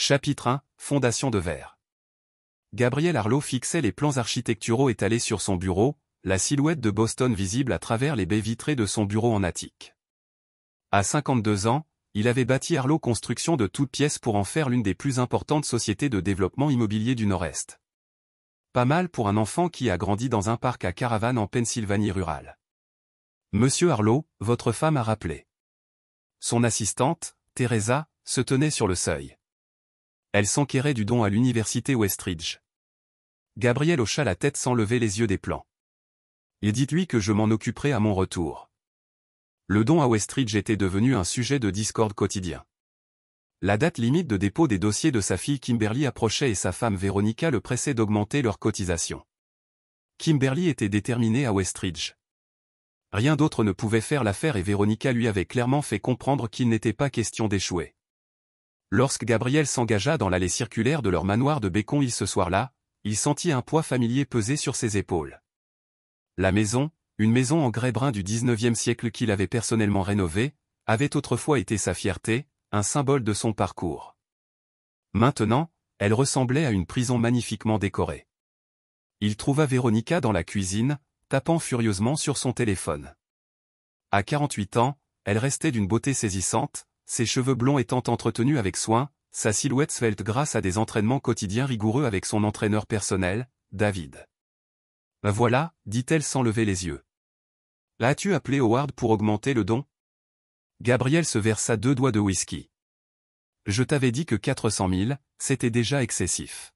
Chapitre 1, Fondation de verre. Gabriel Arlot fixait les plans architecturaux étalés sur son bureau, la silhouette de Boston visible à travers les baies vitrées de son bureau en attique. À 52 ans, il avait bâti Arlot Construction de toutes pièces pour en faire l'une des plus importantes sociétés de développement immobilier du Nord-Est. Pas mal pour un enfant qui a grandi dans un parc à caravanes en Pennsylvanie rurale. Monsieur Arlot, votre femme a rappelé. Son assistante, Teresa, se tenait sur le seuil. Elle s'enquérait du don à l'université Westridge. Gabriel hocha la tête sans lever les yeux des plans. Et dites-lui que je m'en occuperai à mon retour. Le don à Westridge était devenu un sujet de discorde quotidien. La date limite de dépôt des dossiers de sa fille Kimberly approchait et sa femme Veronica le pressait d'augmenter leur cotisation. Kimberly était déterminée à Westridge. Rien d'autre ne pouvait faire l'affaire et Veronica lui avait clairement fait comprendre qu'il n'était pas question d'échouer. Lorsque Gabriel s'engagea dans l'allée circulaire de leur manoir de Bécon ce soir-là, il sentit un poids familier peser sur ses épaules. La maison, une maison en grès brun du 19e siècle qu'il avait personnellement rénovée, avait autrefois été sa fierté, un symbole de son parcours. Maintenant, elle ressemblait à une prison magnifiquement décorée. Il trouva Veronica dans la cuisine, tapant furieusement sur son téléphone. À 48 ans, elle restait d'une beauté saisissante, ses cheveux blonds étant entretenus avec soin, sa silhouette svelte grâce à des entraînements quotidiens rigoureux avec son entraîneur personnel, David. « Voilà, dit-elle sans lever les yeux. As-tu appelé Howard pour augmenter le don ?» Gabriel se versa 2 doigts de whisky. « Je t'avais dit que 400 000, c'était déjà excessif. »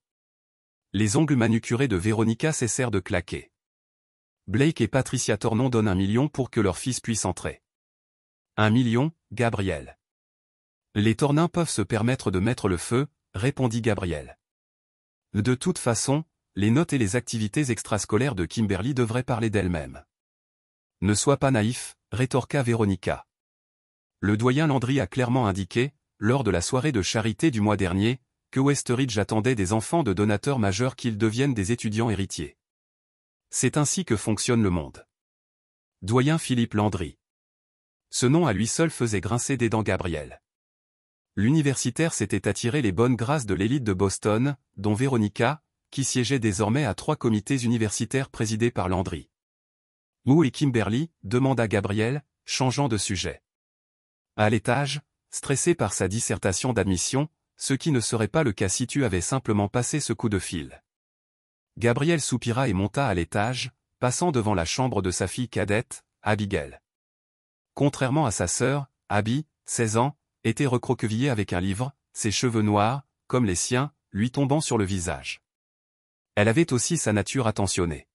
Les ongles manucurés de Veronica cessèrent de claquer. « Blake et Patricia Tornon donnent 1 million pour que leur fils puisse entrer. » 1 million, Gabriel. Les Tornins peuvent se permettre de mettre le feu, répondit Gabriel. De toute façon, les notes et les activités extrascolaires de Kimberly devraient parler d'elles-mêmes. Ne sois pas naïf, rétorqua Veronica. Le doyen Landry a clairement indiqué, lors de la soirée de charité du mois dernier, que Westridge attendait des enfants de donateurs majeurs qu'ils deviennent des étudiants héritiers. C'est ainsi que fonctionne le monde. Doyen Philippe Landry. Ce nom à lui seul faisait grincer des dents Gabriel. L'universitaire s'était attiré les bonnes grâces de l'élite de Boston, dont Veronica, qui siégeait désormais à 3 comités universitaires présidés par Landry. « Où est Kimberly ?» demanda Gabriel, changeant de sujet. À l'étage, stressé par sa dissertation d'admission, ce qui ne serait pas le cas si tu avais simplement passé ce coup de fil. Gabriel soupira et monta à l'étage, passant devant la chambre de sa fille cadette, Abigail. Contrairement à sa sœur, Abby, 16 ans, était recroquevillée avec un livre, ses cheveux noirs, comme les siens, lui tombant sur le visage. Elle avait aussi sa nature attentionnée.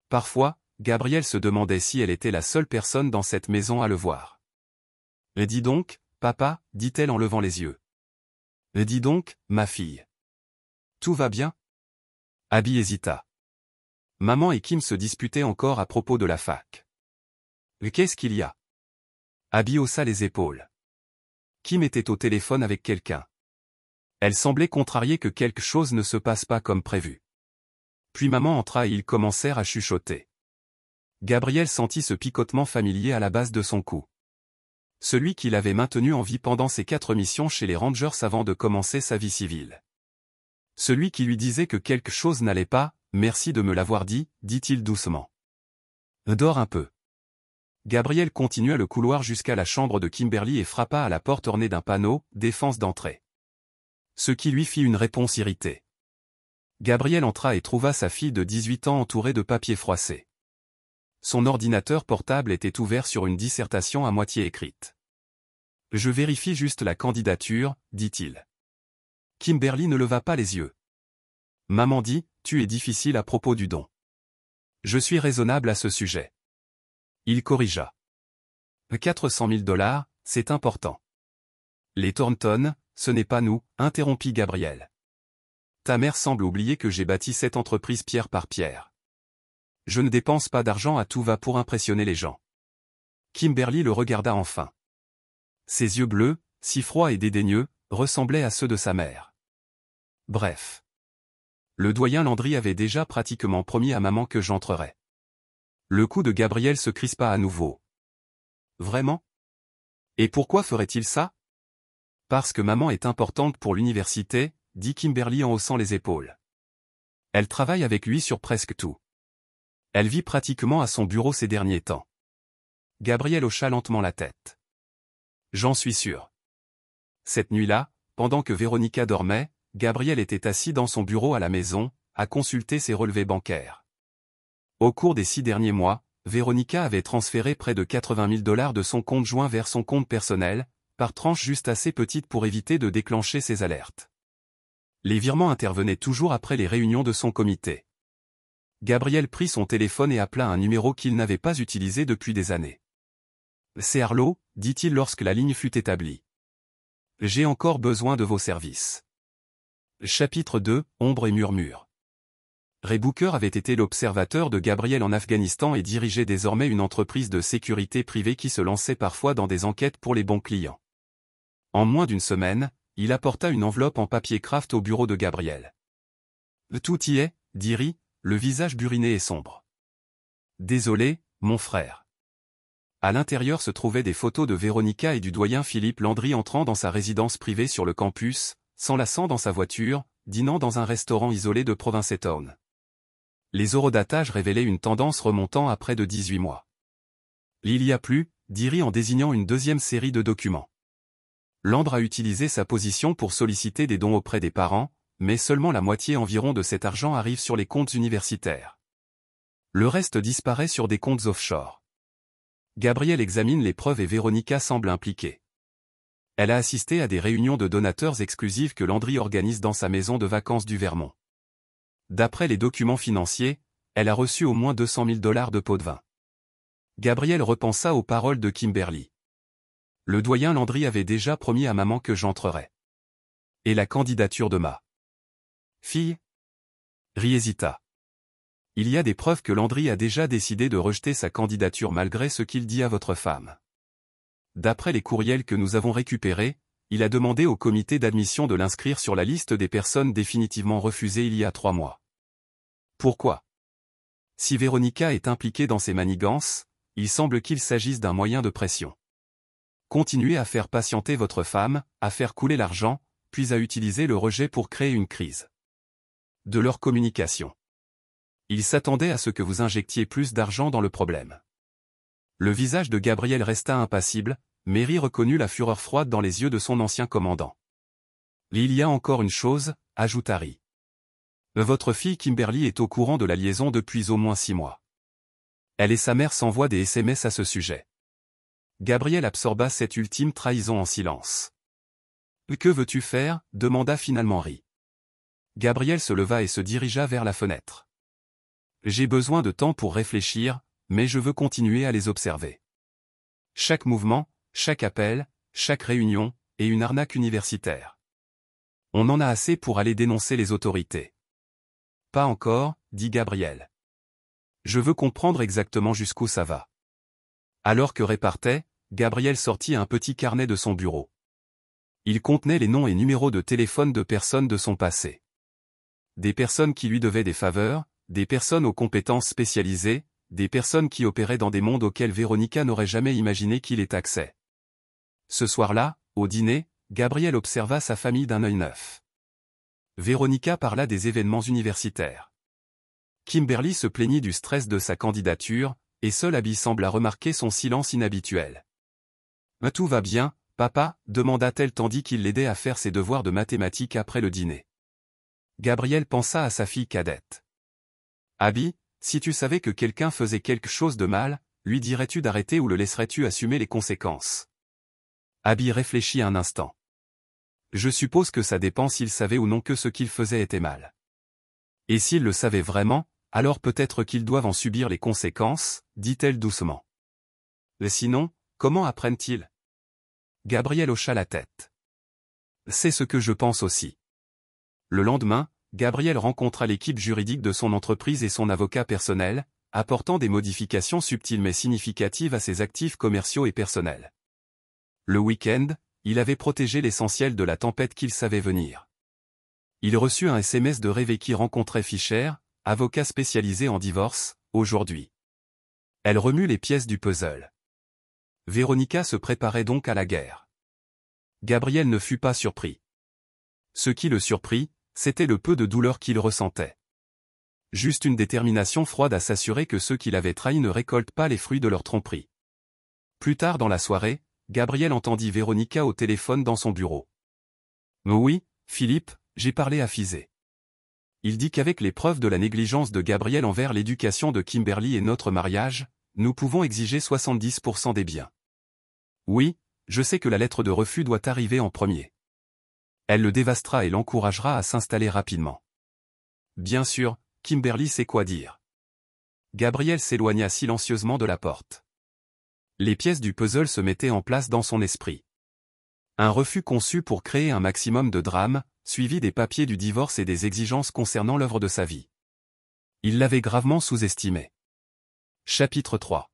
Parfois, Gabriel se demandait si elle était la seule personne dans cette maison à le voir. « Dis donc, papa, dit-elle en levant les yeux. « Dis donc, ma fille. Tout va bien ?» Abby hésita. Maman et Kim se disputaient encore à propos de la fac. « Qu'est-ce qu'il y a ?» Abby haussa les épaules. Kim était au téléphone avec quelqu'un. Elle semblait contrariée que quelque chose ne se passe pas comme prévu. Puis maman entra et ils commencèrent à chuchoter. Gabriel sentit ce picotement familier à la base de son cou. Celui qui l'avait maintenu en vie pendant ses 4 missions chez les Rangers avant de commencer sa vie civile. Celui qui lui disait que quelque chose n'allait pas, « Merci de me l'avoir dit », dit-il doucement. « Dors un peu. » Gabriel continua le couloir jusqu'à la chambre de Kimberly et frappa à la porte ornée d'un panneau « Défense d'entrée ». Ce qui lui fit une réponse irritée. Gabriel entra et trouva sa fille de 18 ans entourée de papiers froissés. Son ordinateur portable était ouvert sur une dissertation à moitié écrite. « Je vérifie juste la candidature, dit-il. » Kimberly ne leva pas les yeux. « Maman dit, tu es difficile à propos du don. »« Je suis raisonnable à ce sujet. » Il corrigea. « 400 000 $, c'est important. »« Les Thornton, ce n'est pas nous, » interrompit Gabriel. « Ta mère semble oublier que j'ai bâti cette entreprise pierre par pierre. Je ne dépense pas d'argent à tout va pour impressionner les gens. » Kimberly le regarda enfin. Ses yeux bleus, si froids et dédaigneux, ressemblaient à ceux de sa mère. Bref. Le doyen Landry avait déjà pratiquement promis à maman que j'entrerais. Le cou de Gabriel se crispa à nouveau. Vraiment ? Et pourquoi ferait-il ça ? Parce que maman est importante pour l'université, dit Kimberly en haussant les épaules. Elle travaille avec lui sur presque tout. Elle vit pratiquement à son bureau ces derniers temps. Gabriel hocha lentement la tête. J'en suis sûr. Cette nuit-là, pendant que Véronica dormait, Gabriel était assis dans son bureau à la maison, à consulter ses relevés bancaires. Au cours des 6 derniers mois, Véronica avait transféré près de 80 000 $ de son compte joint vers son compte personnel, par tranches juste assez petites pour éviter de déclencher ses alertes. Les virements intervenaient toujours après les réunions de son comité. Gabriel prit son téléphone et appela un numéro qu'il n'avait pas utilisé depuis des années. « C'est Arlo », dit-il lorsque la ligne fut établie. « J'ai encore besoin de vos services. » Chapitre 2, Ombre et murmure. Ray Booker avait été l'observateur de Gabriel en Afghanistan et dirigeait désormais une entreprise de sécurité privée qui se lançait parfois dans des enquêtes pour les bons clients. En moins d'une semaine, il apporta une enveloppe en papier craft au bureau de Gabriel. « Tout y est », dit Ray, le visage buriné et sombre. « Désolé, mon frère. » À l'intérieur se trouvaient des photos de Véronica et du doyen Philippe Landry entrant dans sa résidence privée sur le campus, s'enlaçant dans sa voiture, dînant dans un restaurant isolé de Provincetown. Les horodatages révélaient une tendance remontant à près de 18 mois. Il y a plus, dit Ray en désignant une deuxième série de documents. Landry a utilisé sa position pour solliciter des dons auprès des parents, mais seulement la moitié environ de cet argent arrive sur les comptes universitaires. Le reste disparaît sur des comptes offshore. Gabriel examine les preuves et Véronica semble impliquée. Elle a assisté à des réunions de donateurs exclusives que Landry organise dans sa maison de vacances du Vermont. D'après les documents financiers, elle a reçu au moins 200 000 $ de pots de vin. Gabriel repensa aux paroles de Kimberly. Le doyen Landry avait déjà promis à maman que j'entrerais. Et la candidature de ma fille? Ray hésita. Il y a des preuves que Landry a déjà décidé de rejeter sa candidature malgré ce qu'il dit à votre femme. D'après les courriels que nous avons récupérés, il a demandé au comité d'admission de l'inscrire sur la liste des personnes définitivement refusées il y a 3 mois. Pourquoi? Si Véronica est impliquée dans ces manigances, il semble qu'il s'agisse d'un moyen de pression. Continuez à faire patienter votre femme, à faire couler l'argent, puis à utiliser le rejet pour créer une crise. De leur communication. Il s'attendait à ce que vous injectiez plus d'argent dans le problème. Le visage de Gabriel resta impassible, mais Ray reconnut la fureur froide dans les yeux de son ancien commandant. Il y a encore une chose, ajouta Ray. Votre fille Kimberly est au courant de la liaison depuis au moins 6 mois. Elle et sa mère s'envoient des SMS à ce sujet. Gabriel absorba cette ultime trahison en silence. Que veux-tu faire? Demanda finalement Ray. Gabriel se leva et se dirigea vers la fenêtre. J'ai besoin de temps pour réfléchir, mais je veux continuer à les observer. Chaque mouvement, chaque appel, chaque réunion, est une arnaque universitaire. On en a assez pour aller dénoncer les autorités. Pas encore, dit Gabriel. Je veux comprendre exactement jusqu'où ça va. Alors que Ray partait, Gabriel sortit un petit carnet de son bureau. Il contenait les noms et numéros de téléphone de personnes de son passé. Des personnes qui lui devaient des faveurs, des personnes aux compétences spécialisées, des personnes qui opéraient dans des mondes auxquels Véronica n'aurait jamais imaginé qu'il ait accès. Ce soir-là, au dîner, Gabriel observa sa famille d'un œil neuf. Véronica parla des événements universitaires. Kimberly se plaignit du stress de sa candidature, et seul Abby sembla remarquer son silence inhabituel. « Tout va bien, papa ?» demanda-t-elle tandis qu'il l'aidait à faire ses devoirs de mathématiques après le dîner. Gabriel pensa à sa fille cadette. « Abby, si tu savais que quelqu'un faisait quelque chose de mal, lui dirais-tu d'arrêter ou le laisserais-tu assumer les conséquences ?» Abby réfléchit un instant. « Je suppose que ça dépend s'il savait ou non que ce qu'il faisait était mal. Et s'il le savait vraiment, alors peut-être qu'ils doivent en subir les conséquences, dit-elle doucement. Sinon, comment apprennent-ils? Gabriel hocha la tête. C'est ce que je pense aussi. Le lendemain, Gabriel rencontra l'équipe juridique de son entreprise et son avocat personnel, apportant des modifications subtiles mais significatives à ses actifs commerciaux et personnels. Le week-end, il avait protégé l'essentiel de la tempête qu'il savait venir. Il reçut un SMS de Ray qui rencontrait Fisher, avocat spécialisé en divorce, aujourd'hui. Elle remue les pièces du puzzle. Véronica se préparait donc à la guerre. Gabriel ne fut pas surpris. Ce qui le surprit, c'était le peu de douleur qu'il ressentait. Juste une détermination froide à s'assurer que ceux qui l'avaient trahi ne récoltent pas les fruits de leur tromperie. Plus tard dans la soirée, Gabriel entendit Véronica au téléphone dans son bureau. « Oui, Philippe, j'ai parlé à Fizé. Il dit qu'avec les preuves de la négligence de Gabriel envers l'éducation de Kimberly et notre mariage, nous pouvons exiger 70% des biens. Oui, je sais que la lettre de refus doit arriver en premier. Elle le dévastera et l'encouragera à s'installer rapidement. Bien sûr, Kimberly sait quoi dire. » Gabriel s'éloigna silencieusement de la porte. Les pièces du puzzle se mettaient en place dans son esprit. Un refus conçu pour créer un maximum de drame, suivi des papiers du divorce et des exigences concernant l'œuvre de sa vie. Il l'avait gravement sous-estimé. Chapitre 3.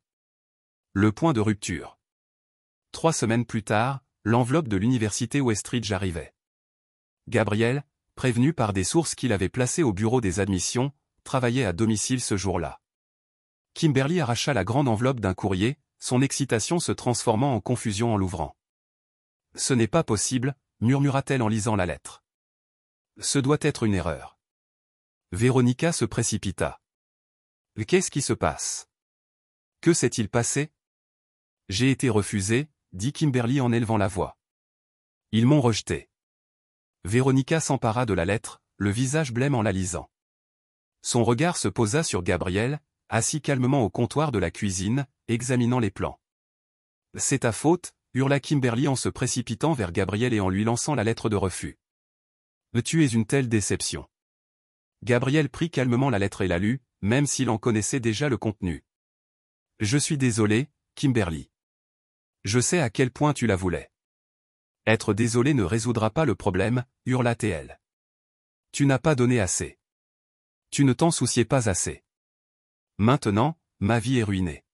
Le point de rupture. 3 semaines plus tard, l'enveloppe de l'université Westridge arrivait. Gabriel, prévenu par des sources qu'il avait placées au bureau des admissions, travaillait à domicile ce jour-là. Kimberly arracha la grande enveloppe d'un courrier, son excitation se transformant en confusion en l'ouvrant. « Ce n'est pas possible », murmura-t-elle en lisant la lettre. « Ce doit être une erreur. » Véronica se précipita. « Qu'est-ce qui se passe? Que s'est-il passé? » « J'ai été refusé, » dit Kimberly en élevant la voix. « Ils m'ont rejeté. » Véronica s'empara de la lettre, le visage blême en la lisant. Son regard se posa sur Gabriel, assis calmement au comptoir de la cuisine, examinant les plans. « C'est ta faute », hurla Kimberly en se précipitant vers Gabriel et en lui lançant la lettre de refus. « Tu es une telle déception. » Gabriel prit calmement la lettre et la lut, même s'il en connaissait déjà le contenu. « Je suis désolé, Kimberly. Je sais à quel point tu la voulais. Être désolé ne résoudra pas le problème, hurla-t-elle. Tu n'as pas donné assez. Tu ne t'en souciais pas assez. Maintenant, ma vie est ruinée. »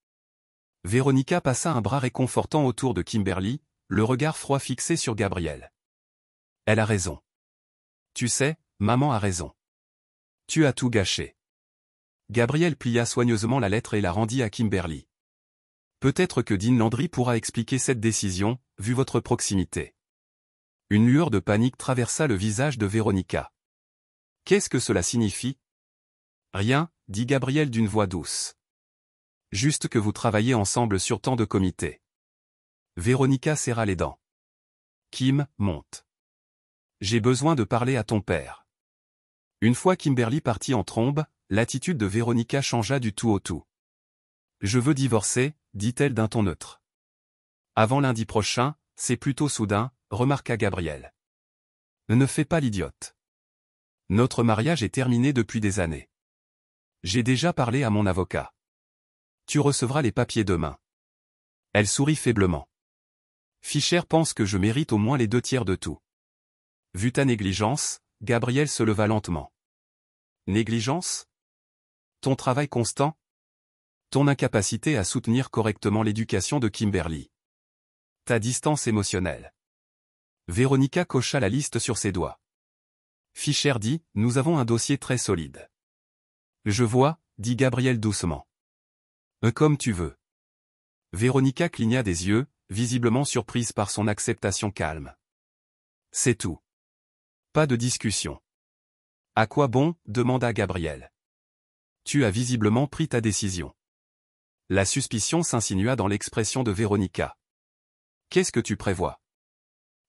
Véronica passa un bras réconfortant autour de Kimberly, le regard froid fixé sur Gabriel. « Elle a raison. Tu sais, maman a raison. Tu as tout gâché. » Gabriel plia soigneusement la lettre et la rendit à Kimberly. « Peut-être que Dean Landry pourra expliquer cette décision, vu votre proximité. » Une lueur de panique traversa le visage de Véronica. « Qu'est-ce que cela signifie? »« Rien, » dit Gabriel d'une voix douce. « Juste que vous travaillez ensemble sur tant de comités. » Véronica serra les dents. « Kim, monte. J'ai besoin de parler à ton père. » Une fois Kimberly partie en trombe, l'attitude de Véronica changea du tout au tout. « Je veux divorcer, » dit-elle d'un ton neutre. « Avant lundi prochain, c'est plutôt soudain, » remarqua Gabriel. « Ne fais pas l'idiote. Notre mariage est terminé depuis des années. J'ai déjà parlé à mon avocat. Tu recevras les papiers demain. » Elle sourit faiblement. « Fischer pense que je mérite au moins les 2/3 de tout. » Vu ta négligence, Gabriel se leva lentement. « Négligence? Ton travail constant? Ton incapacité à soutenir correctement l'éducation de Kimberly? Ta distance émotionnelle? » Véronica cocha la liste sur ses doigts. Fischer dit, « Nous avons un dossier très solide. » Je vois, dit Gabriel doucement. Comme tu veux. Véronica cligna des yeux, visiblement surprise par son acceptation calme. C'est tout. Pas de discussion. À quoi bon, demanda Gabriel. Tu as visiblement pris ta décision. La suspicion s'insinua dans l'expression de Véronica. Qu'est-ce que tu prévois?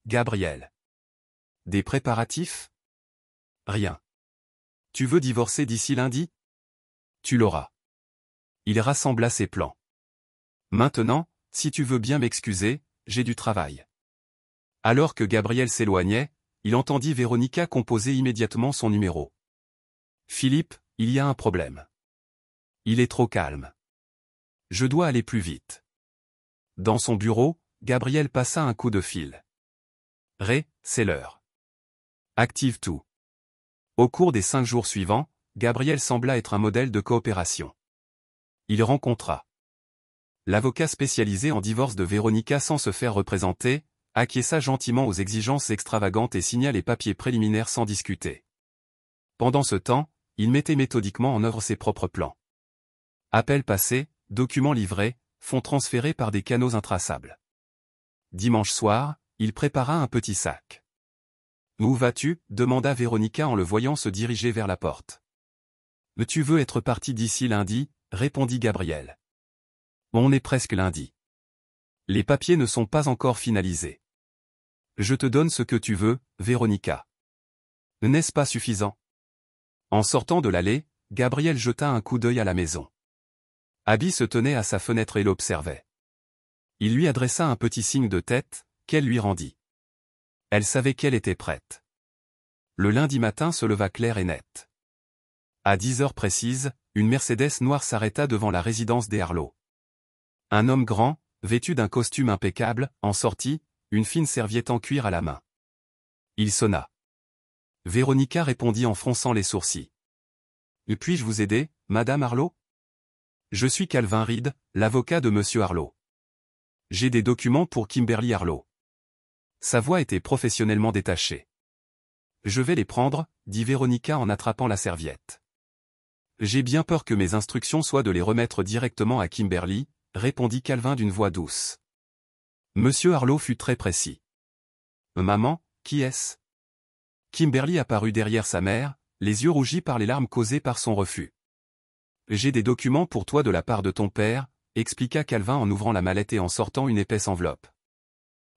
Gabriel. Des préparatifs? Rien. Tu veux divorcer d'ici lundi? Tu l'auras. Il rassembla ses plans. Maintenant, si tu veux bien m'excuser, j'ai du travail. Alors que Gabriel s'éloignait, il entendit Véronica composer immédiatement son numéro. Philippe, il y a un problème. Il est trop calme. Je dois aller plus vite. Dans son bureau, Gabriel passa un coup de fil. Ray, c'est l'heure. Active tout. Au cours des 5 jours suivants, Gabriel sembla être un modèle de coopération. Il rencontra l'avocat spécialisé en divorce de Véronica sans se faire représenter, acquiesça gentiment aux exigences extravagantes et signa les papiers préliminaires sans discuter. Pendant ce temps, il mettait méthodiquement en œuvre ses propres plans. Appels passés, documents livrés, fonds transférés par des canaux intraçables. Dimanche soir, il prépara un petit sac. « Où vas-tu » demanda Véronica en le voyant se diriger vers la porte. « Tu veux être parti d'ici lundi » répondit Gabriel. « On est presque lundi. Les papiers ne sont pas encore finalisés. Je te donne ce que tu veux, Véronica. N'est-ce pas suffisant ?» En sortant de l'allée, Gabriel jeta un coup d'œil à la maison. Abby se tenait à sa fenêtre et l'observait. Il lui adressa un petit signe de tête, qu'elle lui rendit. Elle savait qu'elle était prête. Le lundi matin se leva clair et net. À 10 heures précises, une Mercedes noire s'arrêta devant la résidence des Harlow. Un homme grand, vêtu d'un costume impeccable, en sortit, une fine serviette en cuir à la main. Il sonna. Véronica répondit en fronçant les sourcils. « Puis-je vous aider, Madame Harlow ? Je suis Calvin Reed, l'avocat de Monsieur Harlow. J'ai des documents pour Kimberly Harlow. » Sa voix était professionnellement détachée. « Je vais les prendre, dit Véronica en attrapant la serviette. J'ai bien peur que mes instructions soient de les remettre directement à Kimberly, répondit Calvin d'une voix douce. Monsieur Harlow fut très précis. Maman, qui est-ce ? Kimberly apparut derrière sa mère, les yeux rougis par les larmes causées par son refus. J'ai des documents pour toi de la part de ton père, expliqua Calvin en ouvrant la mallette et en sortant une épaisse enveloppe.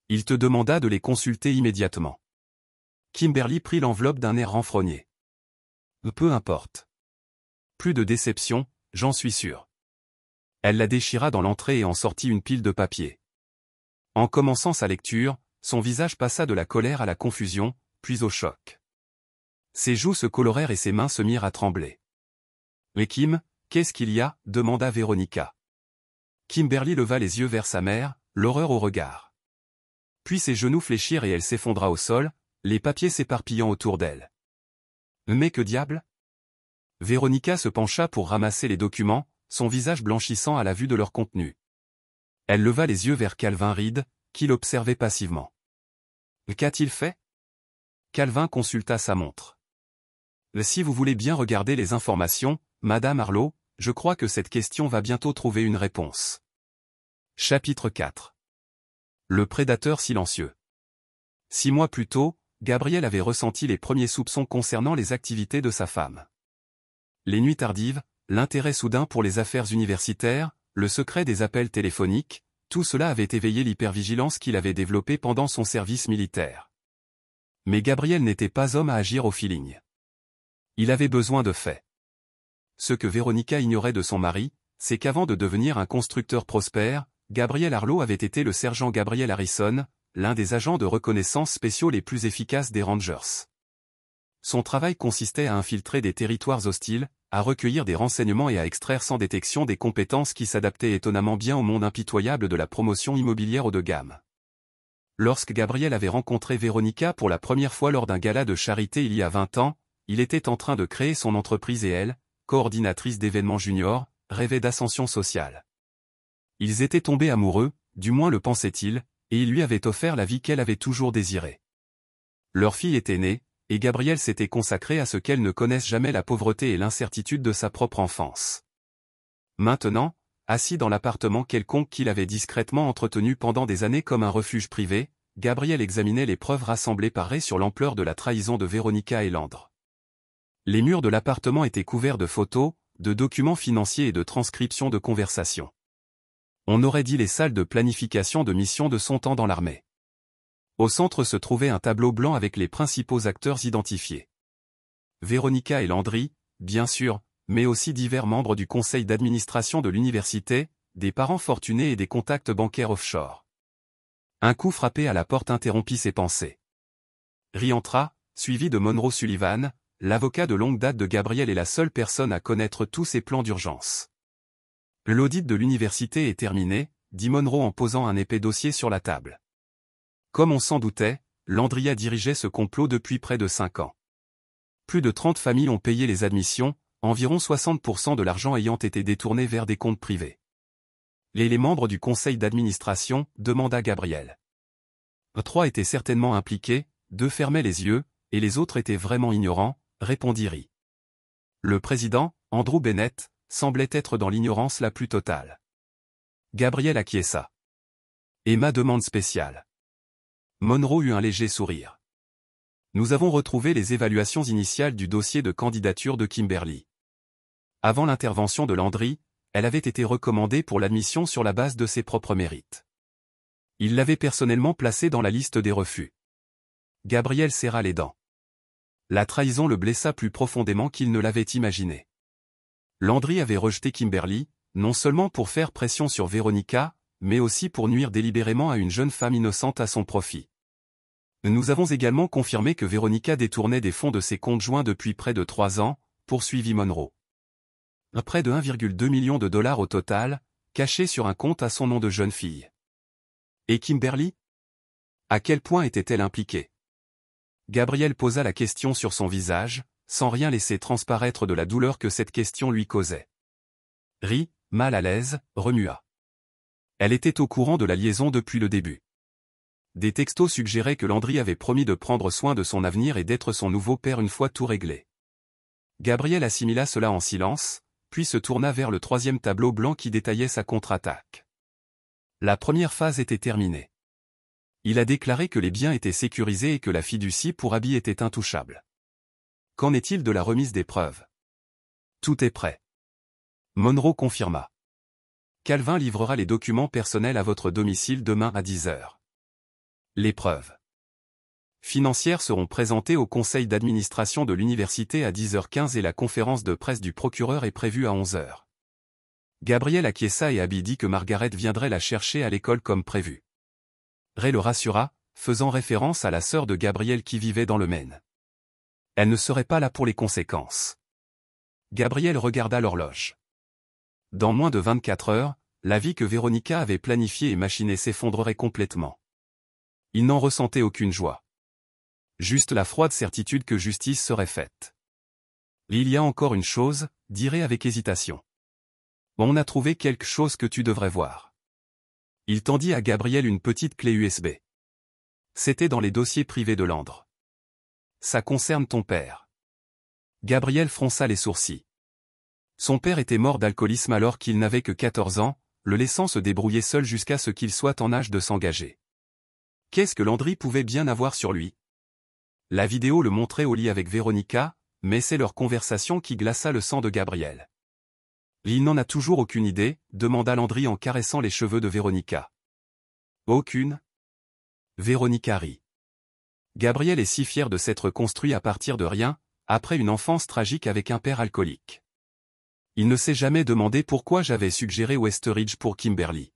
Il te demanda de les consulter immédiatement. Kimberly prit l'enveloppe d'un air renfrogné. Peu importe. Plus de déception, j'en suis sûr. Elle la déchira dans l'entrée et en sortit une pile de papier. En commençant sa lecture, son visage passa de la colère à la confusion, puis au choc. Ses joues se colorèrent et ses mains se mirent à trembler. « Mais Kim, qu'est-ce qu'il y a » demanda Véronica. Kimberly leva les yeux vers sa mère, l'horreur au regard. Puis ses genoux fléchirent et elle s'effondra au sol, les papiers s'éparpillant autour d'elle. « Mais que diable » Véronica se pencha pour ramasser les documents, son visage blanchissant à la vue de leur contenu. Elle leva les yeux vers Calvin Reed, qui l'observait passivement. « Qu'a-t-il fait » Calvin consulta sa montre. « Si vous voulez bien regarder les informations, Madame Harlow, je crois que cette question va bientôt trouver une réponse. » Chapitre 4. Le prédateur silencieux. 6 mois plus tôt, Gabriel avait ressenti les premiers soupçons concernant les activités de sa femme. Les nuits tardives, l'intérêt soudain pour les affaires universitaires, le secret des appels téléphoniques, tout cela avait éveillé l'hypervigilance qu'il avait développée pendant son service militaire. Mais Gabriel n'était pas homme à agir au feeling. Il avait besoin de faits. Ce que Véronica ignorait de son mari, c'est qu'avant de devenir un constructeur prospère, Gabriel Harlow avait été le sergent Gabriel Harrison, l'un des agents de reconnaissance spéciaux les plus efficaces des Rangers. Son travail consistait à infiltrer des territoires hostiles, à recueillir des renseignements et à extraire sans détection des compétences qui s'adaptaient étonnamment bien au monde impitoyable de la promotion immobilière haut de gamme. Lorsque Gabriel avait rencontré Véronica pour la première fois lors d'un gala de charité il y a 20 ans, il était en train de créer son entreprise et elle, coordinatrice d'événements juniors, rêvait d'ascension sociale. Ils étaient tombés amoureux, du moins le pensait-il, et il lui avait offert la vie qu'elle avait toujours désirée. Leur fille était née, et Gabriel s'était consacré à ce qu'elle ne connaisse jamais la pauvreté et l'incertitude de sa propre enfance. Maintenant, assis dans l'appartement quelconque qu'il avait discrètement entretenu pendant des années comme un refuge privé, Gabriel examinait les preuves rassemblées par Ray sur l'ampleur de la trahison de Véronica et Landre. Les murs de l'appartement étaient couverts de photos, de documents financiers et de transcriptions de conversations. On aurait dit les salles de planification de missions de son temps dans l'armée. Au centre se trouvait un tableau blanc avec les principaux acteurs identifiés. Véronica et Landry, bien sûr, mais aussi divers membres du conseil d'administration de l'université, des parents fortunés et des contacts bancaires offshore. Un coup frappé à la porte interrompit ses pensées. Ray entra, suivi de Monroe Sullivan, l'avocat de longue date de Gabriel et la seule personne à connaître tous ses plans d'urgence. L'audit de l'université est terminé, dit Monroe en posant un épais dossier sur la table. Comme on s'en doutait, Landry dirigeait ce complot depuis près de 5 ans. Plus de 30 familles ont payé les admissions, environ 60% de l'argent ayant été détourné vers des comptes privés. Et les membres du conseil d'administration, demanda Gabriel. 3 étaient certainement impliqués, 2 fermaient les yeux, et les autres étaient vraiment ignorants, répondit Ray. Le président, Andrew Bennett, semblait être dans l'ignorance la plus totale. Gabriel acquiesça. Et ma demande spéciale. Monroe eut un léger sourire. Nous avons retrouvé les évaluations initiales du dossier de candidature de Kimberly. Avant l'intervention de Landry, elle avait été recommandée pour l'admission sur la base de ses propres mérites. Il l'avait personnellement placée dans la liste des refus. Gabriel serra les dents. La trahison le blessa plus profondément qu'il ne l'avait imaginé. Landry avait rejeté Kimberly, non seulement pour faire pression sur Veronica, mais aussi pour nuire délibérément à une jeune femme innocente à son profit. Nous avons également confirmé que Veronica détournait des fonds de ses comptes joints depuis près de 3 ans, poursuivit Monroe. Près de 1,2 million de dollars au total, cachés sur un compte à son nom de jeune fille. Et Kimberly? À quel point était-elle impliquée? Gabriel posa la question sur son visage, sans rien laisser transparaître de la douleur que cette question lui causait. Rit, mal à l'aise, remua. Elle était au courant de la liaison depuis le début. Des textos suggéraient que Landry avait promis de prendre soin de son avenir et d'être son nouveau père une fois tout réglé. Gabriel assimila cela en silence, puis se tourna vers le 3e tableau blanc qui détaillait sa contre-attaque. La première phase était terminée. Il a déclaré que les biens étaient sécurisés et que la fiducie pour Abby était intouchable. Qu'en est-il de la remise des preuves? Tout est prêt. Monroe confirma. Calvin livrera les documents personnels à votre domicile demain à 10 heures. Les preuves financières seront présentées au conseil d'administration de l'université à 10h15 et la conférence de presse du procureur est prévue à 11h. Gabriel acquiesça et Abby dit que Margaret viendrait la chercher à l'école comme prévu. Ray le rassura, faisant référence à la sœur de Gabriel qui vivait dans le Maine. Elle ne serait pas là pour les conséquences. Gabriel regarda l'horloge. Dans moins de 24 heures, la vie que Veronica avait planifiée et machinée s'effondrerait complètement. Il n'en ressentait aucune joie. Juste la froide certitude que justice serait faite. Il y a encore une chose, dit Ray avec hésitation. On a trouvé quelque chose que tu devrais voir. Il tendit à Gabriel une petite clé USB. C'était dans les dossiers privés de Landry. Ça concerne ton père. Gabriel fronça les sourcils. Son père était mort d'alcoolisme alors qu'il n'avait que 14 ans, le laissant se débrouiller seul jusqu'à ce qu'il soit en âge de s'engager. Qu'est-ce que Landry pouvait bien avoir sur lui? La vidéo le montrait au lit avec Veronica, mais c'est leur conversation qui glaça le sang de Gabriel. Il n'en a toujours aucune idée, demanda Landry en caressant les cheveux de Veronica. Aucune? Veronica rit. Gabriel est si fier de s'être construit à partir de rien, après une enfance tragique avec un père alcoolique. Il ne s'est jamais demandé pourquoi j'avais suggéré Westridge pour Kimberly.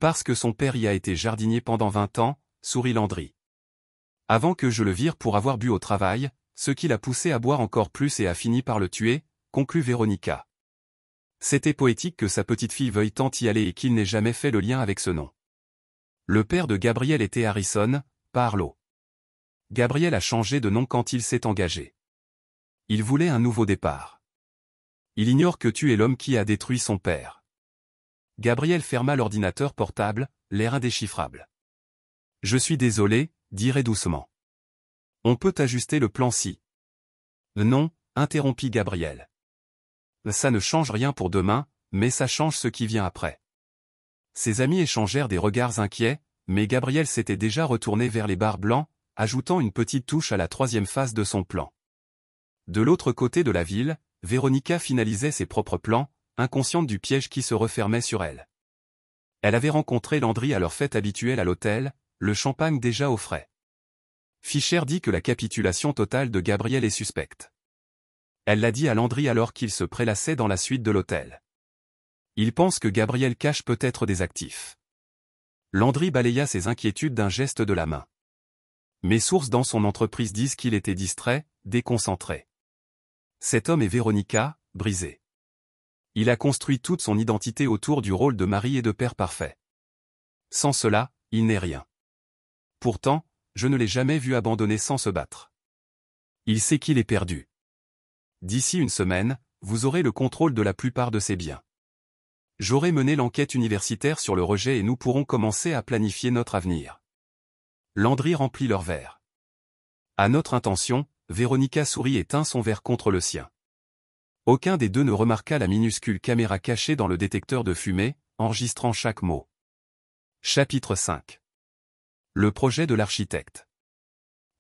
Parce que son père y a été jardinier pendant 20 ans, sourit Landry. Avant que je le vire pour avoir bu au travail, ce qui l'a poussé à boire encore plus et a fini par le tuer, conclut Veronica. C'était poétique que sa petite-fille veuille tant y aller et qu'il n'ait jamais fait le lien avec ce nom. Le père de Gabriel était Harrison, pas Harlow. Gabriel a changé de nom quand il s'est engagé. Il voulait un nouveau départ. Il ignore que tu es l'homme qui a détruit son père. Gabriel ferma l'ordinateur portable, l'air indéchiffrable. Je suis désolé, dit Ray doucement. On peut ajuster le plan si. Non, interrompit Gabriel. Ça ne change rien pour demain, mais ça change ce qui vient après. Ses amis échangèrent des regards inquiets, mais Gabriel s'était déjà retourné vers les barres blancs, ajoutant une petite touche à la 3e phase de son plan. De l'autre côté de la ville, Veronica finalisait ses propres plans, inconsciente du piège qui se refermait sur elle. Elle avait rencontré Landry à leur fête habituelle à l'hôtel, le champagne déjà au frais. Fischer dit que la capitulation totale de Gabriel est suspecte. Elle l'a dit à Landry alors qu'il se prélassait dans la suite de l'hôtel. Il pense que Gabriel cache peut-être des actifs. Landry balaya ses inquiétudes d'un geste de la main. Mes sources dans son entreprise disent qu'il était distrait, déconcentré. Cet homme est Veronica, brisé. Il a construit toute son identité autour du rôle de mari et de père parfait. Sans cela, il n'est rien. Pourtant, je ne l'ai jamais vu abandonner sans se battre. Il sait qu'il est perdu. D'ici une semaine, vous aurez le contrôle de la plupart de ses biens. J'aurai mené l'enquête universitaire sur le rejet et nous pourrons commencer à planifier notre avenir. Landry remplit leur verre. À notre intention, Veronica sourit et tint son verre contre le sien. Aucun des deux ne remarqua la minuscule caméra cachée dans le détecteur de fumée, enregistrant chaque mot. Chapitre 5. Le projet de l'architecte.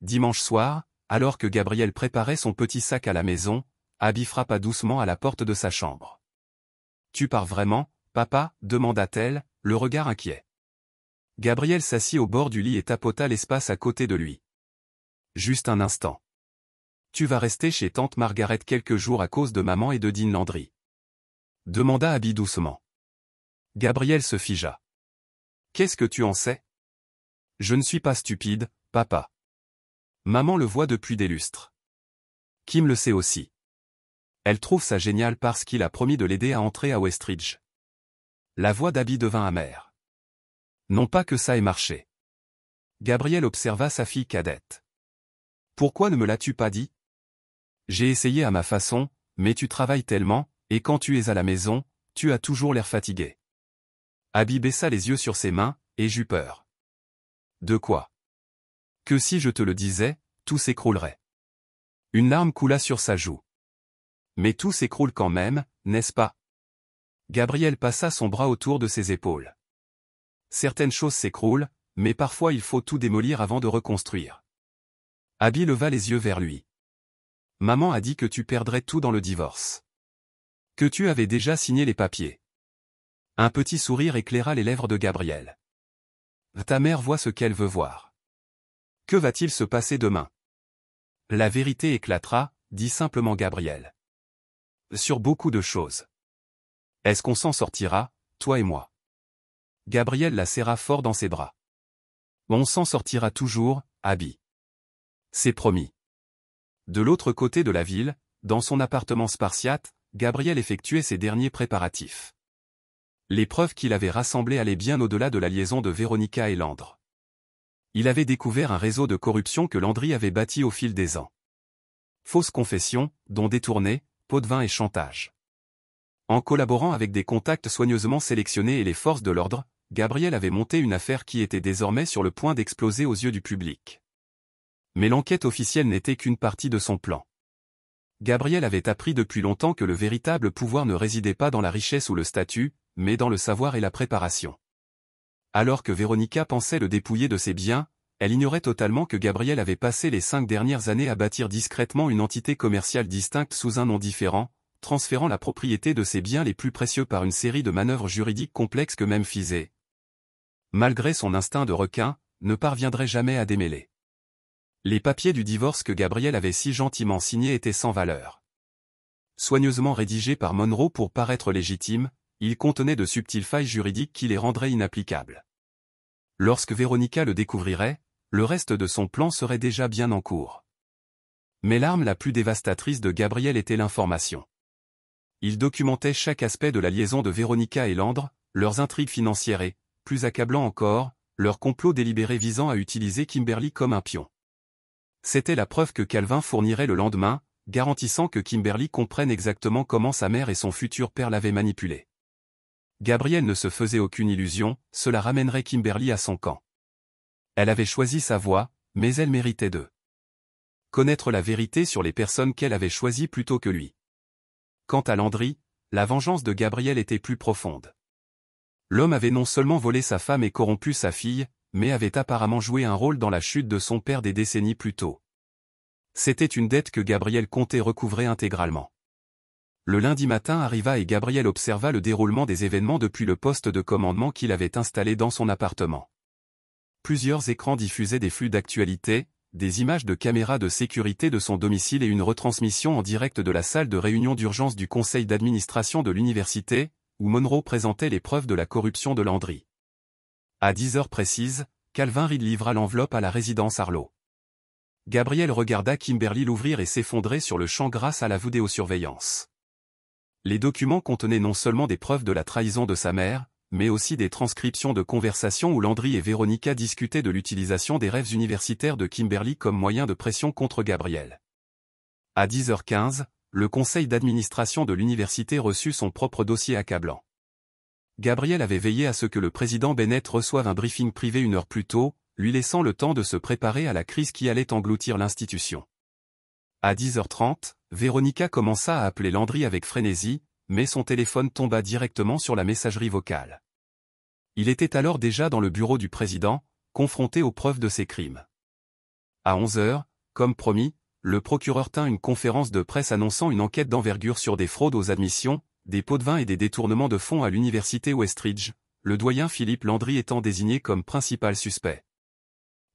Dimanche soir, alors que Gabrielle préparait son petit sac à la maison, Abby frappa doucement à la porte de sa chambre. « Tu pars vraiment, papa » demanda-t-elle, le regard inquiet. Gabrielle s'assit au bord du lit et tapota l'espace à côté de lui. « Juste un instant. Tu vas rester chez tante Margaret quelques jours à cause de maman et de Dean Landry. » demanda Abby doucement. Gabrielle se figea. « Qu'est-ce que tu en sais ? » ?»« Je ne suis pas stupide, papa. Maman le voit depuis des lustres. Kim le sait aussi. Elle trouve ça génial parce qu'il a promis de l'aider à entrer à Westridge. » La voix d'Abby devint amère. « Non pas que ça ait marché. » Gabrielle observa sa fille cadette. « Pourquoi ne me l'as-tu pas dit ? J'ai essayé à ma façon, mais tu travailles tellement, et quand tu es à la maison, tu as toujours l'air fatigué. » Abby baissa les yeux sur ses mains, et j'eus peur. « De quoi ? Que si je te le disais, tout s'écroulerait. » Une larme coula sur sa joue. « Mais tout s'écroule quand même, n'est-ce pas ? » Gabrielle passa son bras autour de ses épaules. « Certaines choses s'écroulent, mais parfois il faut tout démolir avant de reconstruire. » Abby leva les yeux vers lui. « Maman a dit que tu perdrais tout dans le divorce. Que tu avais déjà signé les papiers. » Un petit sourire éclaira les lèvres de Gabrielle. « Ta mère voit ce qu'elle veut voir. Que va-t-il se passer demain ? » La vérité éclatera, dit simplement Gabrielle. « Sur beaucoup de choses. Est-ce qu'on s'en sortira, toi et moi ? » Gabrielle la serra fort dans ses bras. « On s'en sortira toujours, Abby. C'est promis. » De l'autre côté de la ville, dans son appartement spartiate, Gabrielle effectuait ses derniers préparatifs. Les preuves qu'il avait rassemblées allaient bien au-delà de la liaison de Véronica et Landry. Il avait découvert un réseau de corruption que Landry avait bâti au fil des ans. Fausses confessions, dons détournés, pots de vin et chantage. En collaborant avec des contacts soigneusement sélectionnés et les forces de l'ordre, Gabrielle avait monté une affaire qui était désormais sur le point d'exploser aux yeux du public. Mais l'enquête officielle n'était qu'une partie de son plan. Gabrielle avait appris depuis longtemps que le véritable pouvoir ne résidait pas dans la richesse ou le statut, mais dans le savoir et la préparation. Alors que Véronica pensait le dépouiller de ses biens, elle ignorait totalement que Gabrielle avait passé les 5 dernières années à bâtir discrètement une entité commerciale distincte sous un nom différent, transférant la propriété de ses biens les plus précieux par une série de manœuvres juridiques complexes que même Fizet, malgré son instinct de requin, ne parviendrait jamais à démêler. Les papiers du divorce que Gabrielle avait si gentiment signés étaient sans valeur. Soigneusement rédigés par Monroe pour paraître légitimes, ils contenaient de subtiles failles juridiques qui les rendraient inapplicables. Lorsque Véronica le découvrirait, le reste de son plan serait déjà bien en cours. Mais l'arme la plus dévastatrice de Gabrielle était l'information. Il documentait chaque aspect de la liaison de Véronica et Landry, leurs intrigues financières et, plus accablant encore, leur complot délibéré visant à utiliser Kimberly comme un pion. C'était la preuve que Calvin fournirait le lendemain, garantissant que Kimberly comprenne exactement comment sa mère et son futur père l'avaient manipulée. Gabrielle ne se faisait aucune illusion, cela ramènerait Kimberly à son camp. Elle avait choisi sa voie, mais elle méritait de connaître la vérité sur les personnes qu'elle avait choisies plutôt que lui. Quant à Landry, la vengeance de Gabrielle était plus profonde. L'homme avait non seulement volé sa femme et corrompu sa fille, mais avait apparemment joué un rôle dans la chute de son père des décennies plus tôt. C'était une dette que Gabrielle comptait recouvrer intégralement. Le lundi matin arriva et Gabrielle observa le déroulement des événements depuis le poste de commandement qu'il avait installé dans son appartement. Plusieurs écrans diffusaient des flux d'actualité, des images de caméras de sécurité de son domicile et une retransmission en direct de la salle de réunion d'urgence du conseil d'administration de l'université, où Monroe présentait les preuves de la corruption de Landry. À 10 heures précises, Calvin Reed livra l'enveloppe à la résidence Harlow. Gabrielle regarda Kimberly l'ouvrir et s'effondrer sur le champ grâce à la vidéosurveillance. Les documents contenaient non seulement des preuves de la trahison de sa mère, mais aussi des transcriptions de conversations où Landry et Véronica discutaient de l'utilisation des rêves universitaires de Kimberly comme moyen de pression contre Gabrielle. À 10h15, le conseil d'administration de l'université reçut son propre dossier accablant. Gabrielle avait veillé à ce que le président Bennett reçoive un briefing privé 1 heure plus tôt, lui laissant le temps de se préparer à la crise qui allait engloutir l'institution. À 10h30, Véronica commença à appeler Landry avec frénésie, mais son téléphone tomba directement sur la messagerie vocale. Il était alors déjà dans le bureau du président, confronté aux preuves de ses crimes. À 11 heures, comme promis, le procureur tint une conférence de presse annonçant une enquête d'envergure sur des fraudes aux admissions, des pots de vin et des détournements de fonds à l'université Westridge, le doyen Philippe Landry étant désigné comme principal suspect.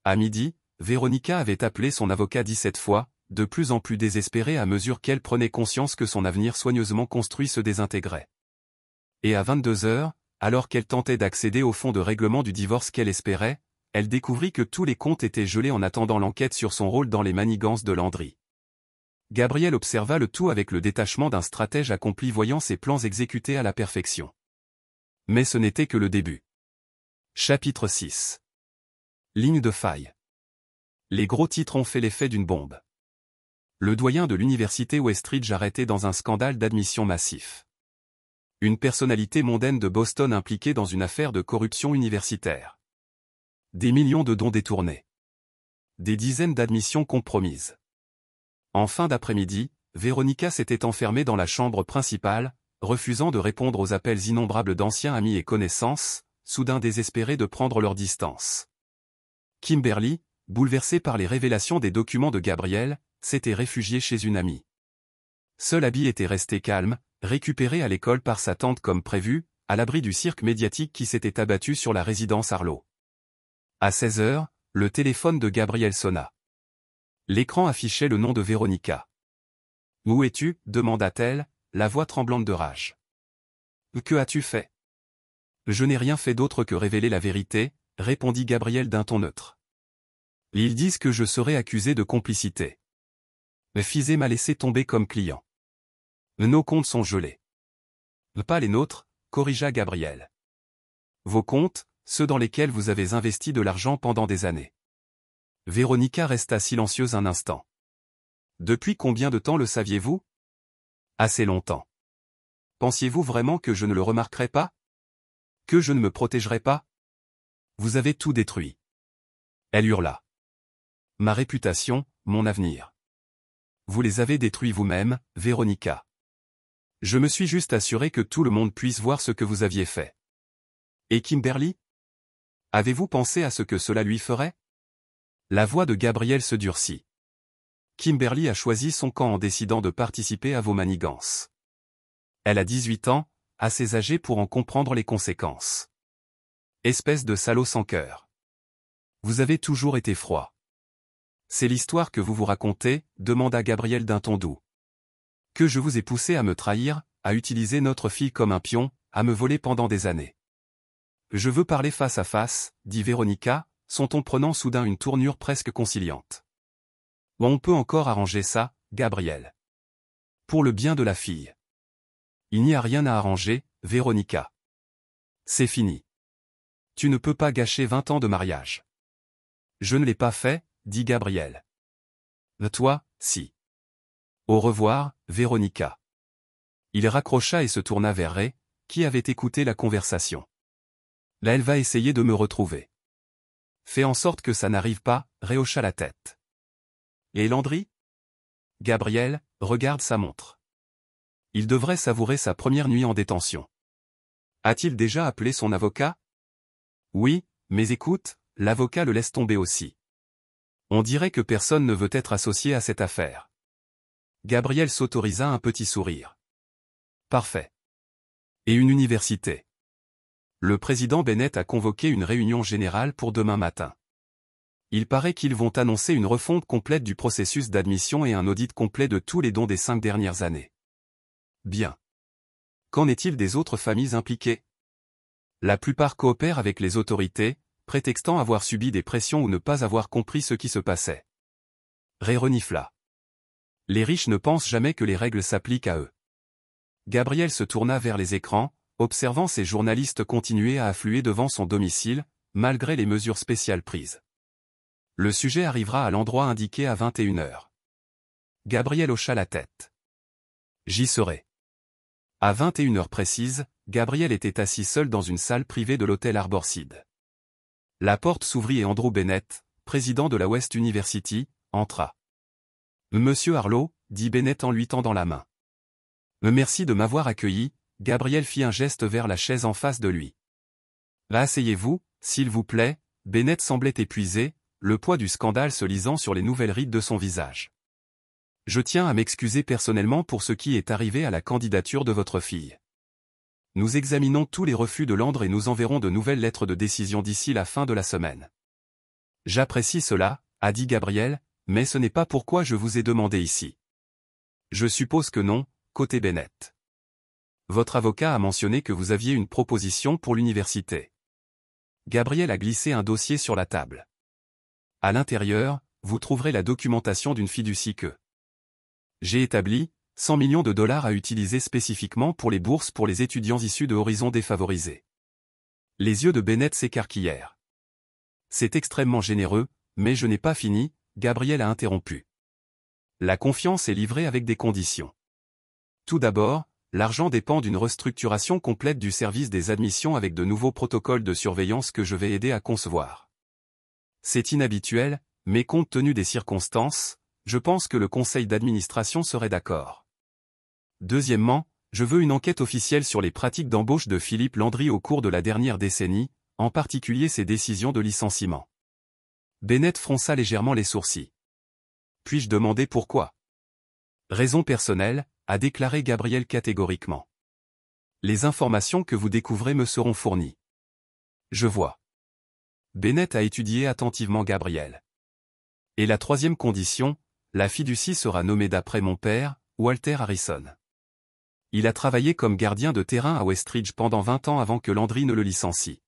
À midi, Véronica avait appelé son avocat 17 fois, de plus en plus désespérée à mesure qu'elle prenait conscience que son avenir soigneusement construit se désintégrait. Et à 22 heures, alors qu'elle tentait d'accéder au fonds de règlement du divorce qu'elle espérait, elle découvrit que tous les comptes étaient gelés en attendant l'enquête sur son rôle dans les manigances de Landry. Gabrielle observa le tout avec le détachement d'un stratège accompli voyant ses plans exécutés à la perfection. Mais ce n'était que le début. Chapitre 6. Ligne de faille. Les gros titres ont fait l'effet d'une bombe. Le doyen de l'université Westridge arrêté dans un scandale d'admission massif. Une personnalité mondaine de Boston impliquée dans une affaire de corruption universitaire. Des millions de dons détournés. Des dizaines d'admissions compromises. En fin d'après-midi, Véronica s'était enfermée dans la chambre principale, refusant de répondre aux appels innombrables d'anciens amis et connaissances, soudain désespérés de prendre leur distance. Kimberly, bouleversée par les révélations des documents de Gabrielle, s'était réfugiée chez une amie. Seul Abby était resté calme, récupéré à l'école par sa tante comme prévu, à l'abri du cirque médiatique qui s'était abattu sur la résidence Harlow. À 16 heures, le téléphone de Gabrielle sonna. L'écran affichait le nom de Véronica. « Où es-tu » demanda-t-elle, la voix tremblante de rage. « Que as-tu fait ?»« Je n'ai rien fait d'autre que révéler la vérité », répondit Gabrielle d'un ton neutre. « Ils disent que je serai accusé de complicité. » Fizé m'a laissé tomber comme client. « Nos comptes sont gelés. »« Pas les nôtres », corrigea Gabrielle. « Vos comptes, ceux dans lesquels vous avez investi de l'argent pendant des années. » Véronica resta silencieuse un instant. « Depuis combien de temps le saviez-vous ?»« Assez longtemps. »« Pensiez-vous vraiment que je ne le remarquerais pas ? Que je ne me protégerais pas ? Vous avez tout détruit. » Elle hurla. « Ma réputation, mon avenir. Vous les avez détruits vous-même, Véronica. Je me suis juste assuré que tout le monde puisse voir ce que vous aviez fait. Et Kimberly ? Avez-vous pensé à ce que cela lui ferait ? » La voix de Gabrielle se durcit. Kimberly a choisi son camp en décidant de participer à vos manigances. Elle a 18 ans, assez âgée pour en comprendre les conséquences. Espèce de salaud sans cœur. Vous avez toujours été froid. C'est l'histoire que vous vous racontez, demanda Gabrielle d'un ton doux. Que je vous ai poussé à me trahir, à utiliser notre fille comme un pion, à me voler pendant des années. Je veux parler face à face, dit Véronica, son ton prenant soudain une tournure presque conciliante. On peut encore arranger ça, Gabrielle. Pour le bien de la fille. Il n'y a rien à arranger, Véronica. C'est fini. Tu ne peux pas gâcher 20 ans de mariage. Je ne l'ai pas fait, dit Gabrielle. Toi, si. Au revoir, Véronica. Il raccrocha et se tourna vers Ray, qui avait écouté la conversation. Là, elle va essayer de me retrouver. Fais en sorte que ça n'arrive pas, Ray hocha la tête. Et Landry ? Gabrielle, regarde sa montre. Il devrait savourer sa première nuit en détention. A-t-il déjà appelé son avocat ? Oui, mais écoute, l'avocat le laisse tomber aussi. On dirait que personne ne veut être associé à cette affaire. Gabrielle s'autorisa un petit sourire. Parfait. Et une université. Le président Bennett a convoqué une réunion générale pour demain matin. Il paraît qu'ils vont annoncer une refonte complète du processus d'admission et un audit complet de tous les dons des 5 dernières années. Bien. Qu'en est-il des autres familles impliquées ? La plupart coopèrent avec les autorités, prétextant avoir subi des pressions ou ne pas avoir compris ce qui se passait. Ray renifla. Les riches ne pensent jamais que les règles s'appliquent à eux. Gabrielle se tourna vers les écrans, observant ces journalistes continuer à affluer devant son domicile, malgré les mesures spéciales prises. Le sujet arrivera à l'endroit indiqué à 21 heures. Gabrielle hocha la tête. J'y serai. À 21 heures précises, Gabrielle était assis seul dans une salle privée de l'hôtel Arborcide. La porte s'ouvrit et Andrew Bennett, président de la West University, entra. « Monsieur Harlow » dit Bennett en lui tendant la main. « Merci de m'avoir accueilli », Gabrielle fit un geste vers la chaise en face de lui. « Asseyez-vous, s'il vous plaît », Bennett semblait épuisé, le poids du scandale se lisant sur les nouvelles rides de son visage. Je tiens à m'excuser personnellement pour ce qui est arrivé à la candidature de votre fille. Nous examinons tous les refus de Landre et nous enverrons de nouvelles lettres de décision d'ici la fin de la semaine. J'apprécie cela, a dit Gabriel, mais ce n'est pas pourquoi je vous ai demandé ici. Je suppose que non, côté Bennett. Votre avocat a mentionné que vous aviez une proposition pour l'université. Gabriel a glissé un dossier sur la table. À l'intérieur, vous trouverez la documentation d'une fiducie que j'ai établie, 100 millions de dollars à utiliser spécifiquement pour les bourses pour les étudiants issus de horizons défavorisés. Les yeux de Bennett s'écarquillèrent. C'est extrêmement généreux, mais je n'ai pas fini, Gabriel a interrompu. La confiance est livrée avec des conditions. Tout d'abord, l'argent dépend d'une restructuration complète du service des admissions avec de nouveaux protocoles de surveillance que je vais aider à concevoir. C'est inhabituel, mais compte tenu des circonstances, je pense que le conseil d'administration serait d'accord. Deuxièmement, je veux une enquête officielle sur les pratiques d'embauche de Philippe Landry au cours de la dernière décennie, en particulier ses décisions de licenciement. Bennett fronça légèrement les sourcils. Puis-je demander pourquoi? Raison personnelle, a déclaré Gabriel catégoriquement. Les informations que vous découvrez me seront fournies. Je vois. Bennett a étudié attentivement Gabriel. Et la troisième condition, la fiducie sera nommée d'après mon père, Walter Harrison. Il a travaillé comme gardien de terrain à Westridge pendant 20 ans avant que Landry ne le licencie.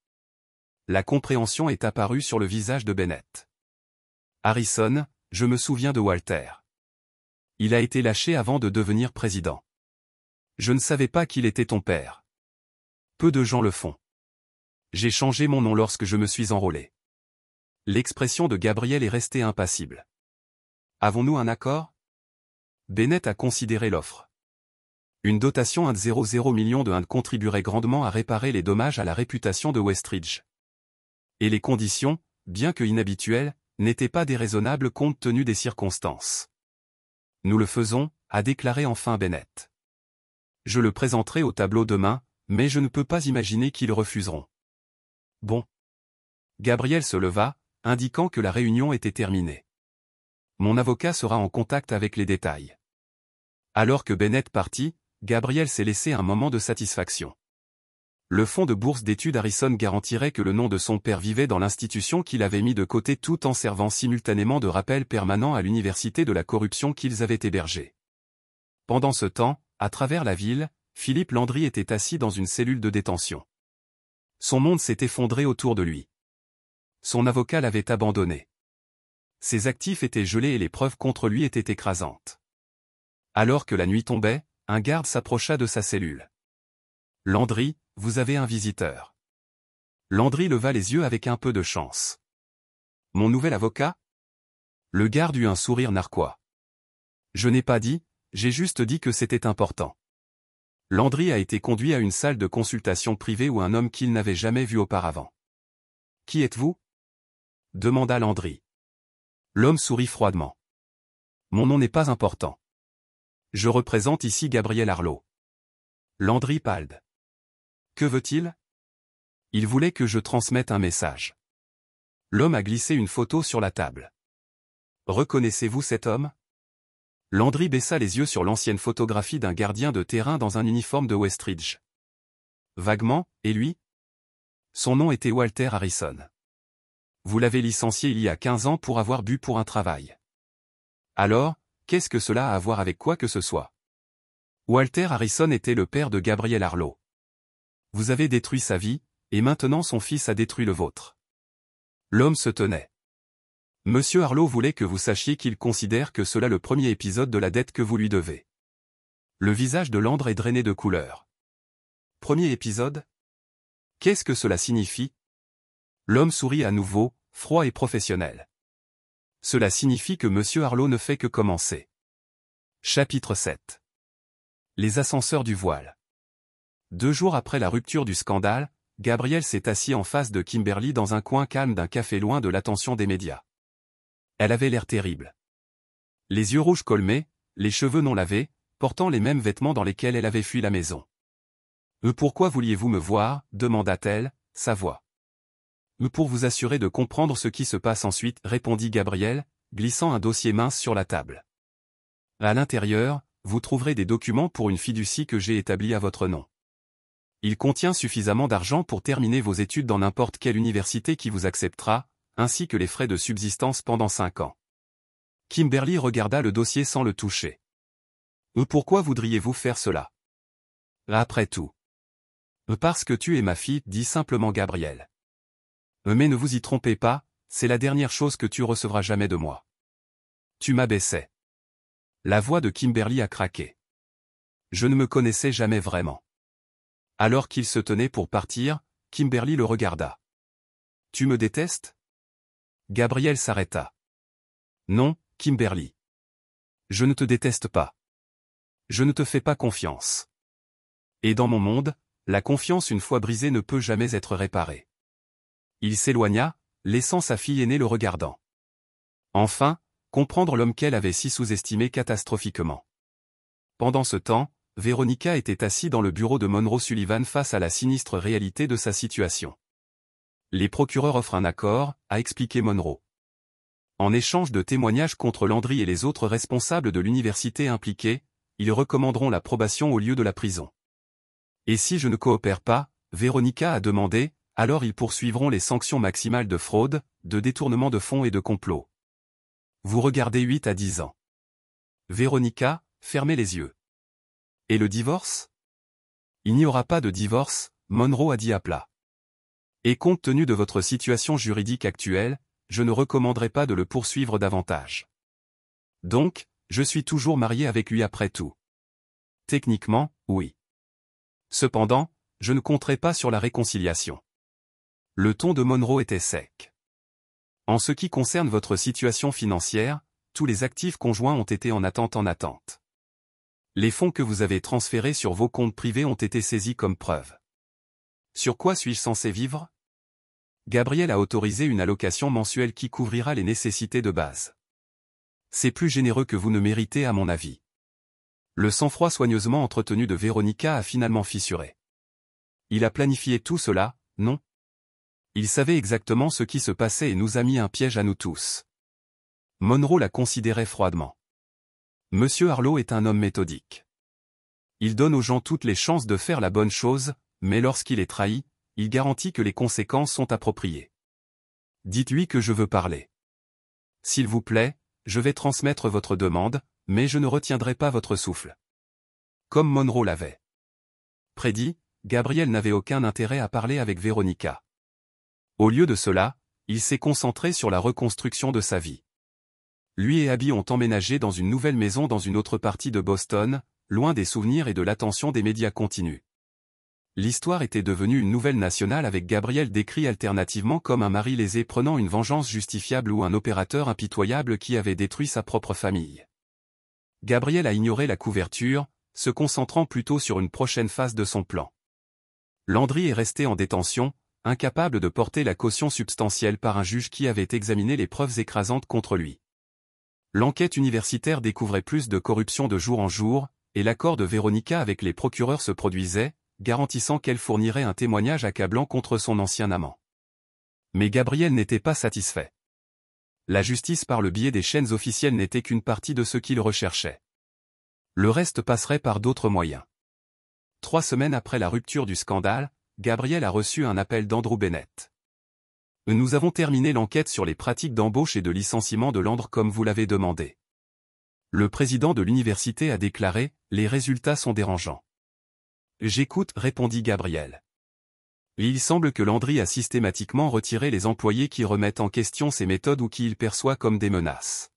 La compréhension est apparue sur le visage de Bennett. Harrison, je me souviens de Walter. Il a été lâché avant de devenir président. Je ne savais pas qu'il était ton père. Peu de gens le font. J'ai changé mon nom lorsque je me suis enrôlé. L'expression de Gabriel est restée impassible. Avons-nous un accord? Bennett a considéré l'offre. Une dotation de 0,0 million de Inde contribuerait grandement à réparer les dommages à la réputation de Westridge. Et les conditions, bien que inhabituelles, n'étaient pas déraisonnables compte tenu des circonstances. Nous le faisons, a déclaré enfin Bennett. Je le présenterai au tableau demain, mais je ne peux pas imaginer qu'ils refuseront. Bon. Gabriel se leva, indiquant que la réunion était terminée. Mon avocat sera en contact avec les détails. Alors que Bennett partit, Gabriel s'est laissé un moment de satisfaction. Le fonds de bourse d'études Harrison garantirait que le nom de son père vivait dans l'institution qu'il avait mis de côté tout en servant simultanément de rappel permanent à l'université de la corruption qu'ils avaient hébergée. Pendant ce temps, à travers la ville, Philippe Landry était assis dans une cellule de détention. Son monde s'est effondré autour de lui. Son avocat l'avait abandonné. Ses actifs étaient gelés et les preuves contre lui étaient écrasantes. Alors que la nuit tombait, un garde s'approcha de sa cellule. « Landry, vous avez un visiteur. » Landry leva les yeux avec un peu de chance. « Mon nouvel avocat ?» Le garde eut un sourire narquois. « Je n'ai pas dit, j'ai juste dit que c'était important. » Landry a été conduit à une salle de consultation privée où un homme qu'il n'avait jamais vu auparavant. « Qui êtes-vous » demanda Landry. L'homme sourit froidement. « Mon nom n'est pas important. Je représente ici Gabriel Harlow. » Landry pâle. « Que veut-il » Il voulait que je transmette un message. L'homme a glissé une photo sur la table. « Reconnaissez-vous cet homme » Landry baissa les yeux sur l'ancienne photographie d'un gardien de terrain dans un uniforme de Westridge. Vaguement, et lui? Son nom était Walter Harrison. Vous l'avez licencié il y a 15 ans pour avoir bu pour un travail. Alors, qu'est-ce que cela a à voir avec quoi que ce soit? Walter Harrison était le père de Gabriel Harlow. Vous avez détruit sa vie, et maintenant son fils a détruit le vôtre. L'homme se tenait. Monsieur Harlow voulait que vous sachiez qu'il considère que cela le premier épisode de la dette que vous lui devez. Le visage de Landre est drainé de couleur. Premier épisode? Qu'est-ce que cela signifie? L'homme sourit à nouveau, froid et professionnel. Cela signifie que Monsieur Harlow ne fait que commencer. Chapitre 7. Les ascenseurs du voile. 2 jours après la rupture du scandale, Gabriel s'est assis en face de Kimberly dans un coin calme d'un café loin de l'attention des médias. Elle avait l'air terrible. Les yeux rouges colmés, les cheveux non lavés, portant les mêmes vêtements dans lesquels elle avait fui la maison. « Pourquoi vouliez-vous me voir » demanda-t-elle, sa voix Pour vous assurer de comprendre ce qui se passe ensuite, répondit Gabriel, glissant un dossier mince sur la table. À l'intérieur, vous trouverez des documents pour une fiducie que j'ai établie à votre nom. Il contient suffisamment d'argent pour terminer vos études dans n'importe quelle université qui vous acceptera, ainsi que les frais de subsistance pendant 5 ans. Kimberly regarda le dossier sans le toucher. Pourquoi voudriez-vous faire cela? Après tout. Parce que tu es ma fille, dit simplement Gabriel. Mais ne vous y trompez pas, c'est la dernière chose que tu recevras jamais de moi. Tu m'abaissais. La voix de Kimberly a craqué. Je ne me connaissais jamais vraiment. Alors qu'il se tenait pour partir, Kimberly le regarda. Tu me détestes? Gabriel s'arrêta. Non, Kimberly. Je ne te déteste pas. Je ne te fais pas confiance. Et dans mon monde, la confiance une fois brisée ne peut jamais être réparée. Il s'éloigna, laissant sa fille aînée le regardant. Enfin, comprendre l'homme qu'elle avait si sous-estimé catastrophiquement. Pendant ce temps, Veronica était assise dans le bureau de Monroe Sullivan face à la sinistre réalité de sa situation. Les procureurs offrent un accord, a expliqué Monroe. En échange de témoignages contre Landry et les autres responsables de l'université impliqués, ils recommanderont la probation au lieu de la prison. Et si je ne coopère pas, Veronica a demandé, alors ils poursuivront les sanctions maximales de fraude, de détournement de fonds et de complot. Vous regardez 8 à 10 ans. Veronica, fermez les yeux. Et le divorce? Il n'y aura pas de divorce, Monroe a dit à plat. Et compte tenu de votre situation juridique actuelle, je ne recommanderais pas de le poursuivre davantage. Donc, je suis toujours marié avec lui après tout. Techniquement, oui. Cependant, je ne compterai pas sur la réconciliation. Le ton de Monroe était sec. En ce qui concerne votre situation financière, tous les actifs conjoints ont été en attente. Les fonds que vous avez transférés sur vos comptes privés ont été saisis comme preuve. Sur quoi suis-je censé vivre? Gabriel a autorisé une allocation mensuelle qui couvrira les nécessités de base. C'est plus généreux que vous ne méritez à mon avis. Le sang-froid soigneusement entretenu de Veronica a finalement fissuré. Il a planifié tout cela, non? Il savait exactement ce qui se passait et nous a mis un piège à nous tous. Monroe la considérait froidement. Monsieur Harlow est un homme méthodique. Il donne aux gens toutes les chances de faire la bonne chose, mais lorsqu'il est trahi, il garantit que les conséquences sont appropriées. Dites-lui que je veux parler. S'il vous plaît, je vais transmettre votre demande, mais je ne retiendrai pas votre souffle. Comme Monroe l'avait prédit, Gabriel n'avait aucun intérêt à parler avec Veronica. Au lieu de cela, il s'est concentré sur la reconstruction de sa vie. Lui et Abby ont emménagé dans une nouvelle maison dans une autre partie de Boston, loin des souvenirs et de l'attention des médias continus. L'histoire était devenue une nouvelle nationale avec Gabriel décrit alternativement comme un mari lésé prenant une vengeance justifiable ou un opérateur impitoyable qui avait détruit sa propre famille. Gabriel a ignoré la couverture, se concentrant plutôt sur une prochaine phase de son plan. Landry est resté en détention, incapable de porter la caution substantielle par un juge qui avait examiné les preuves écrasantes contre lui. L'enquête universitaire découvrait plus de corruption de jour en jour, et l'accord de Veronica avec les procureurs se produisait, garantissant qu'elle fournirait un témoignage accablant contre son ancien amant. Mais Gabriel n'était pas satisfait. La justice par le biais des chaînes officielles n'était qu'une partie de ce qu'il recherchait. Le reste passerait par d'autres moyens. 3 semaines après la rupture du scandale, Gabriel a reçu un appel d'Andrew Bennett. Nous avons terminé l'enquête sur les pratiques d'embauche et de licenciement de Landry comme vous l'avez demandé. Le président de l'université a déclaré, les résultats sont dérangeants. J'écoute, répondit Gabriel. Il semble que Landry a systématiquement retiré les employés qui remettent en question ses méthodes ou qui il perçoit comme des menaces.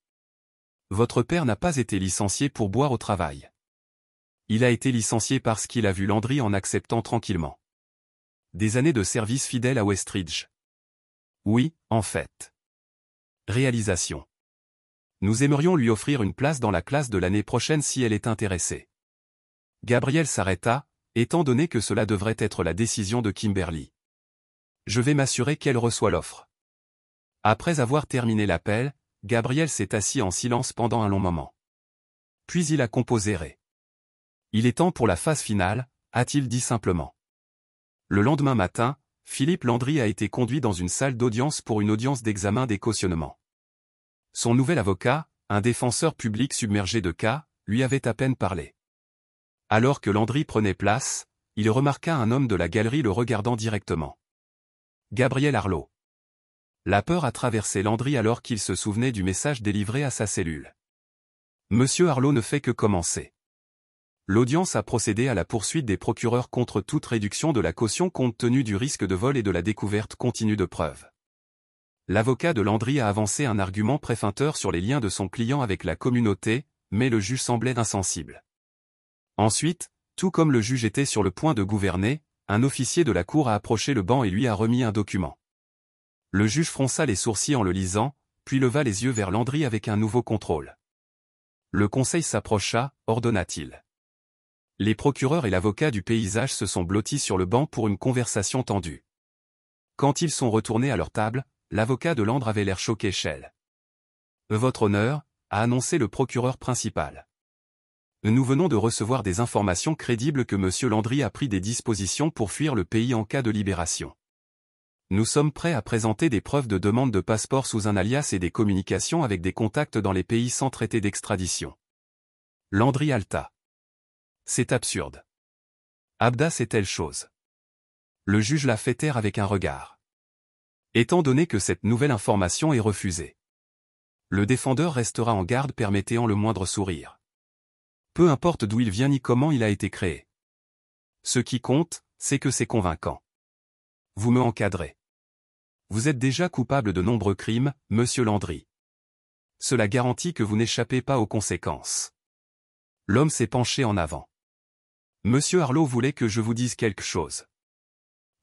Votre père n'a pas été licencié pour boire au travail. Il a été licencié parce qu'il a vu Landry en acceptant tranquillement. Des années de service fidèle à Westridge. Oui, en fait. Réalisation. Nous aimerions lui offrir une place dans la classe de l'année prochaine si elle est intéressée. Gabriel s'arrêta, étant donné que cela devrait être la décision de Kimberly. Je vais m'assurer qu'elle reçoit l'offre. Après avoir terminé l'appel, Gabriel s'est assis en silence pendant un long moment. Puis il a composé Ray. Il est temps pour la phase finale, a-t-il dit simplement. Le lendemain matin, Philippe Landry a été conduit dans une salle d'audience pour une audience d'examen des cautionnements. Son nouvel avocat, un défenseur public submergé de cas, lui avait à peine parlé. Alors que Landry prenait place, il remarqua un homme de la galerie le regardant directement. Gabriel Arlot. La peur a traversé Landry alors qu'il se souvenait du message délivré à sa cellule. Monsieur Arlot ne fait que commencer. L'audience a procédé à la poursuite des procureurs contre toute réduction de la caution compte tenu du risque de vol et de la découverte continue de preuves. L'avocat de Landry a avancé un argument préfacteur sur les liens de son client avec la communauté, mais le juge semblait insensible. Ensuite, tout comme le juge était sur le point de gouverner, un officier de la cour a approché le banc et lui a remis un document. Le juge fronça les sourcils en le lisant, puis leva les yeux vers Landry avec un nouveau contrôle. Le conseil s'approcha, ordonna-t-il. Les procureurs et l'avocat du paysage se sont blottis sur le banc pour une conversation tendue. Quand ils sont retournés à leur table, l'avocat de Landry avait l'air choqué. Votre honneur, a annoncé le procureur principal. Nous venons de recevoir des informations crédibles que M. Landry a pris des dispositions pour fuir le pays en cas de libération. Nous sommes prêts à présenter des preuves de demande de passeport sous un alias et des communications avec des contacts dans les pays sans traité d'extradition. Landry halta. C'est absurde. Abda c'est telle chose. Le juge la fait taire avec un regard. Étant donné que cette nouvelle information est refusée, le défendeur restera en garde permettant le moindre sourire. Peu importe d'où il vient ni comment il a été créé. Ce qui compte, c'est que c'est convaincant. Vous me encadrez. Vous êtes déjà coupable de nombreux crimes, monsieur Landry. Cela garantit que vous n'échappez pas aux conséquences. L'homme s'est penché en avant. Monsieur Arlot voulait que je vous dise quelque chose.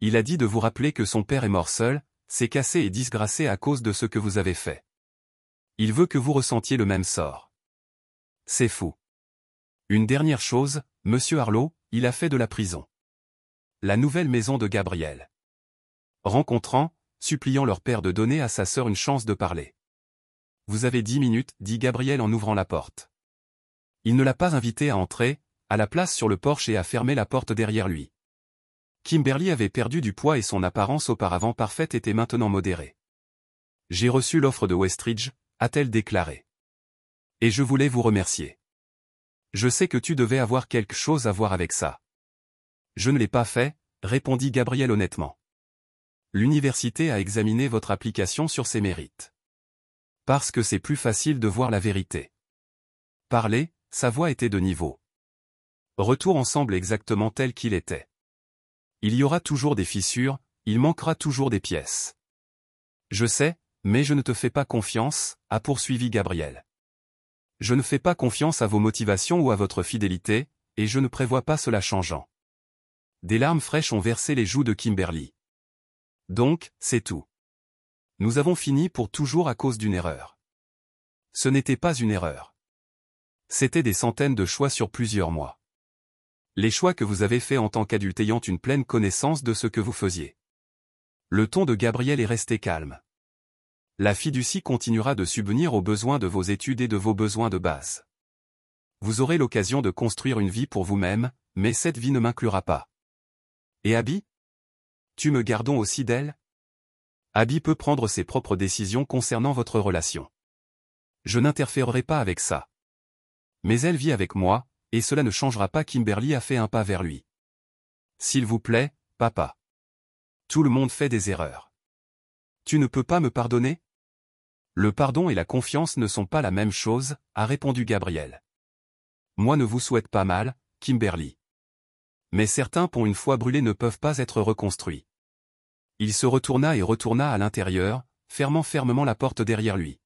Il a dit de vous rappeler que son père est mort seul, s'est cassé et disgracé à cause de ce que vous avez fait. Il veut que vous ressentiez le même sort. C'est fou. Une dernière chose, monsieur Arlot, il a fait de la prison. La nouvelle maison de Gabriel. Rencontrant, suppliant leur père de donner à sa sœur une chance de parler. Vous avez 10 minutes, dit Gabriel en ouvrant la porte. Il ne l'a pas invité à entrer, à la place sur le porche et à fermer la porte derrière lui. Kimberly avait perdu du poids et son apparence auparavant parfaite était maintenant modérée. J'ai reçu l'offre de Westridge, a-t-elle déclaré. Et je voulais vous remercier. Je sais que tu devais avoir quelque chose à voir avec ça. Je ne l'ai pas fait, répondit Gabriel honnêtement. L'université a examiné votre application sur ses mérites. Parce que c'est plus facile de voir la vérité. Parler, sa voix était de niveau. Retour ensemble exactement tel qu'il était. Il y aura toujours des fissures, il manquera toujours des pièces. Je sais, mais je ne te fais pas confiance, a poursuivi Gabriel. Je ne fais pas confiance à vos motivations ou à votre fidélité, et je ne prévois pas cela changeant. Des larmes fraîches ont versé les joues de Kimberly. Donc, c'est tout. Nous avons fini pour toujours à cause d'une erreur. Ce n'était pas une erreur. C'était des centaines de choix sur plusieurs mois. Les choix que vous avez faits en tant qu'adulte ayant une pleine connaissance de ce que vous faisiez. Le ton de Gabriel est resté calme. La fiducie continuera de subvenir aux besoins de vos études et de vos besoins de base. Vous aurez l'occasion de construire une vie pour vous-même, mais cette vie ne m'inclura pas. Et Abby? Tu me gardons aussi d'elle? Abby peut prendre ses propres décisions concernant votre relation. Je n'interférerai pas avec ça. Mais elle vit avec moi, et cela ne changera pas. Kimberly a fait un pas vers lui. S'il vous plaît, papa. Tout le monde fait des erreurs. Tu ne peux pas me pardonner? Le pardon et la confiance ne sont pas la même chose, a répondu Gabriel. Moi ne vous souhaite pas mal, Kimberly. Mais certains ponts une fois brûlés ne peuvent pas être reconstruits. Il se retourna et retourna à l'intérieur, fermant fermement la porte derrière lui.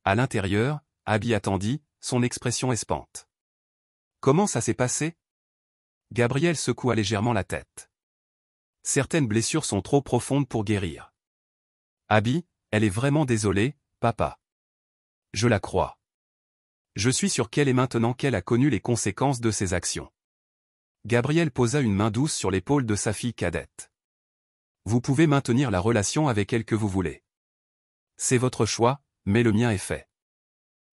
À l'intérieur, Abby attendit, son expression espante. Comment ça s'est passé? Gabriel secoua légèrement la tête. Certaines blessures sont trop profondes pour guérir. Abby, elle est vraiment désolée, papa. Je la crois. Je suis sûr qu'elle est maintenant qu'elle a connu les conséquences de ses actions. Gabriel posa une main douce sur l'épaule de sa fille cadette. Vous pouvez maintenir la relation avec elle que vous voulez. C'est votre choix, mais le mien est fait.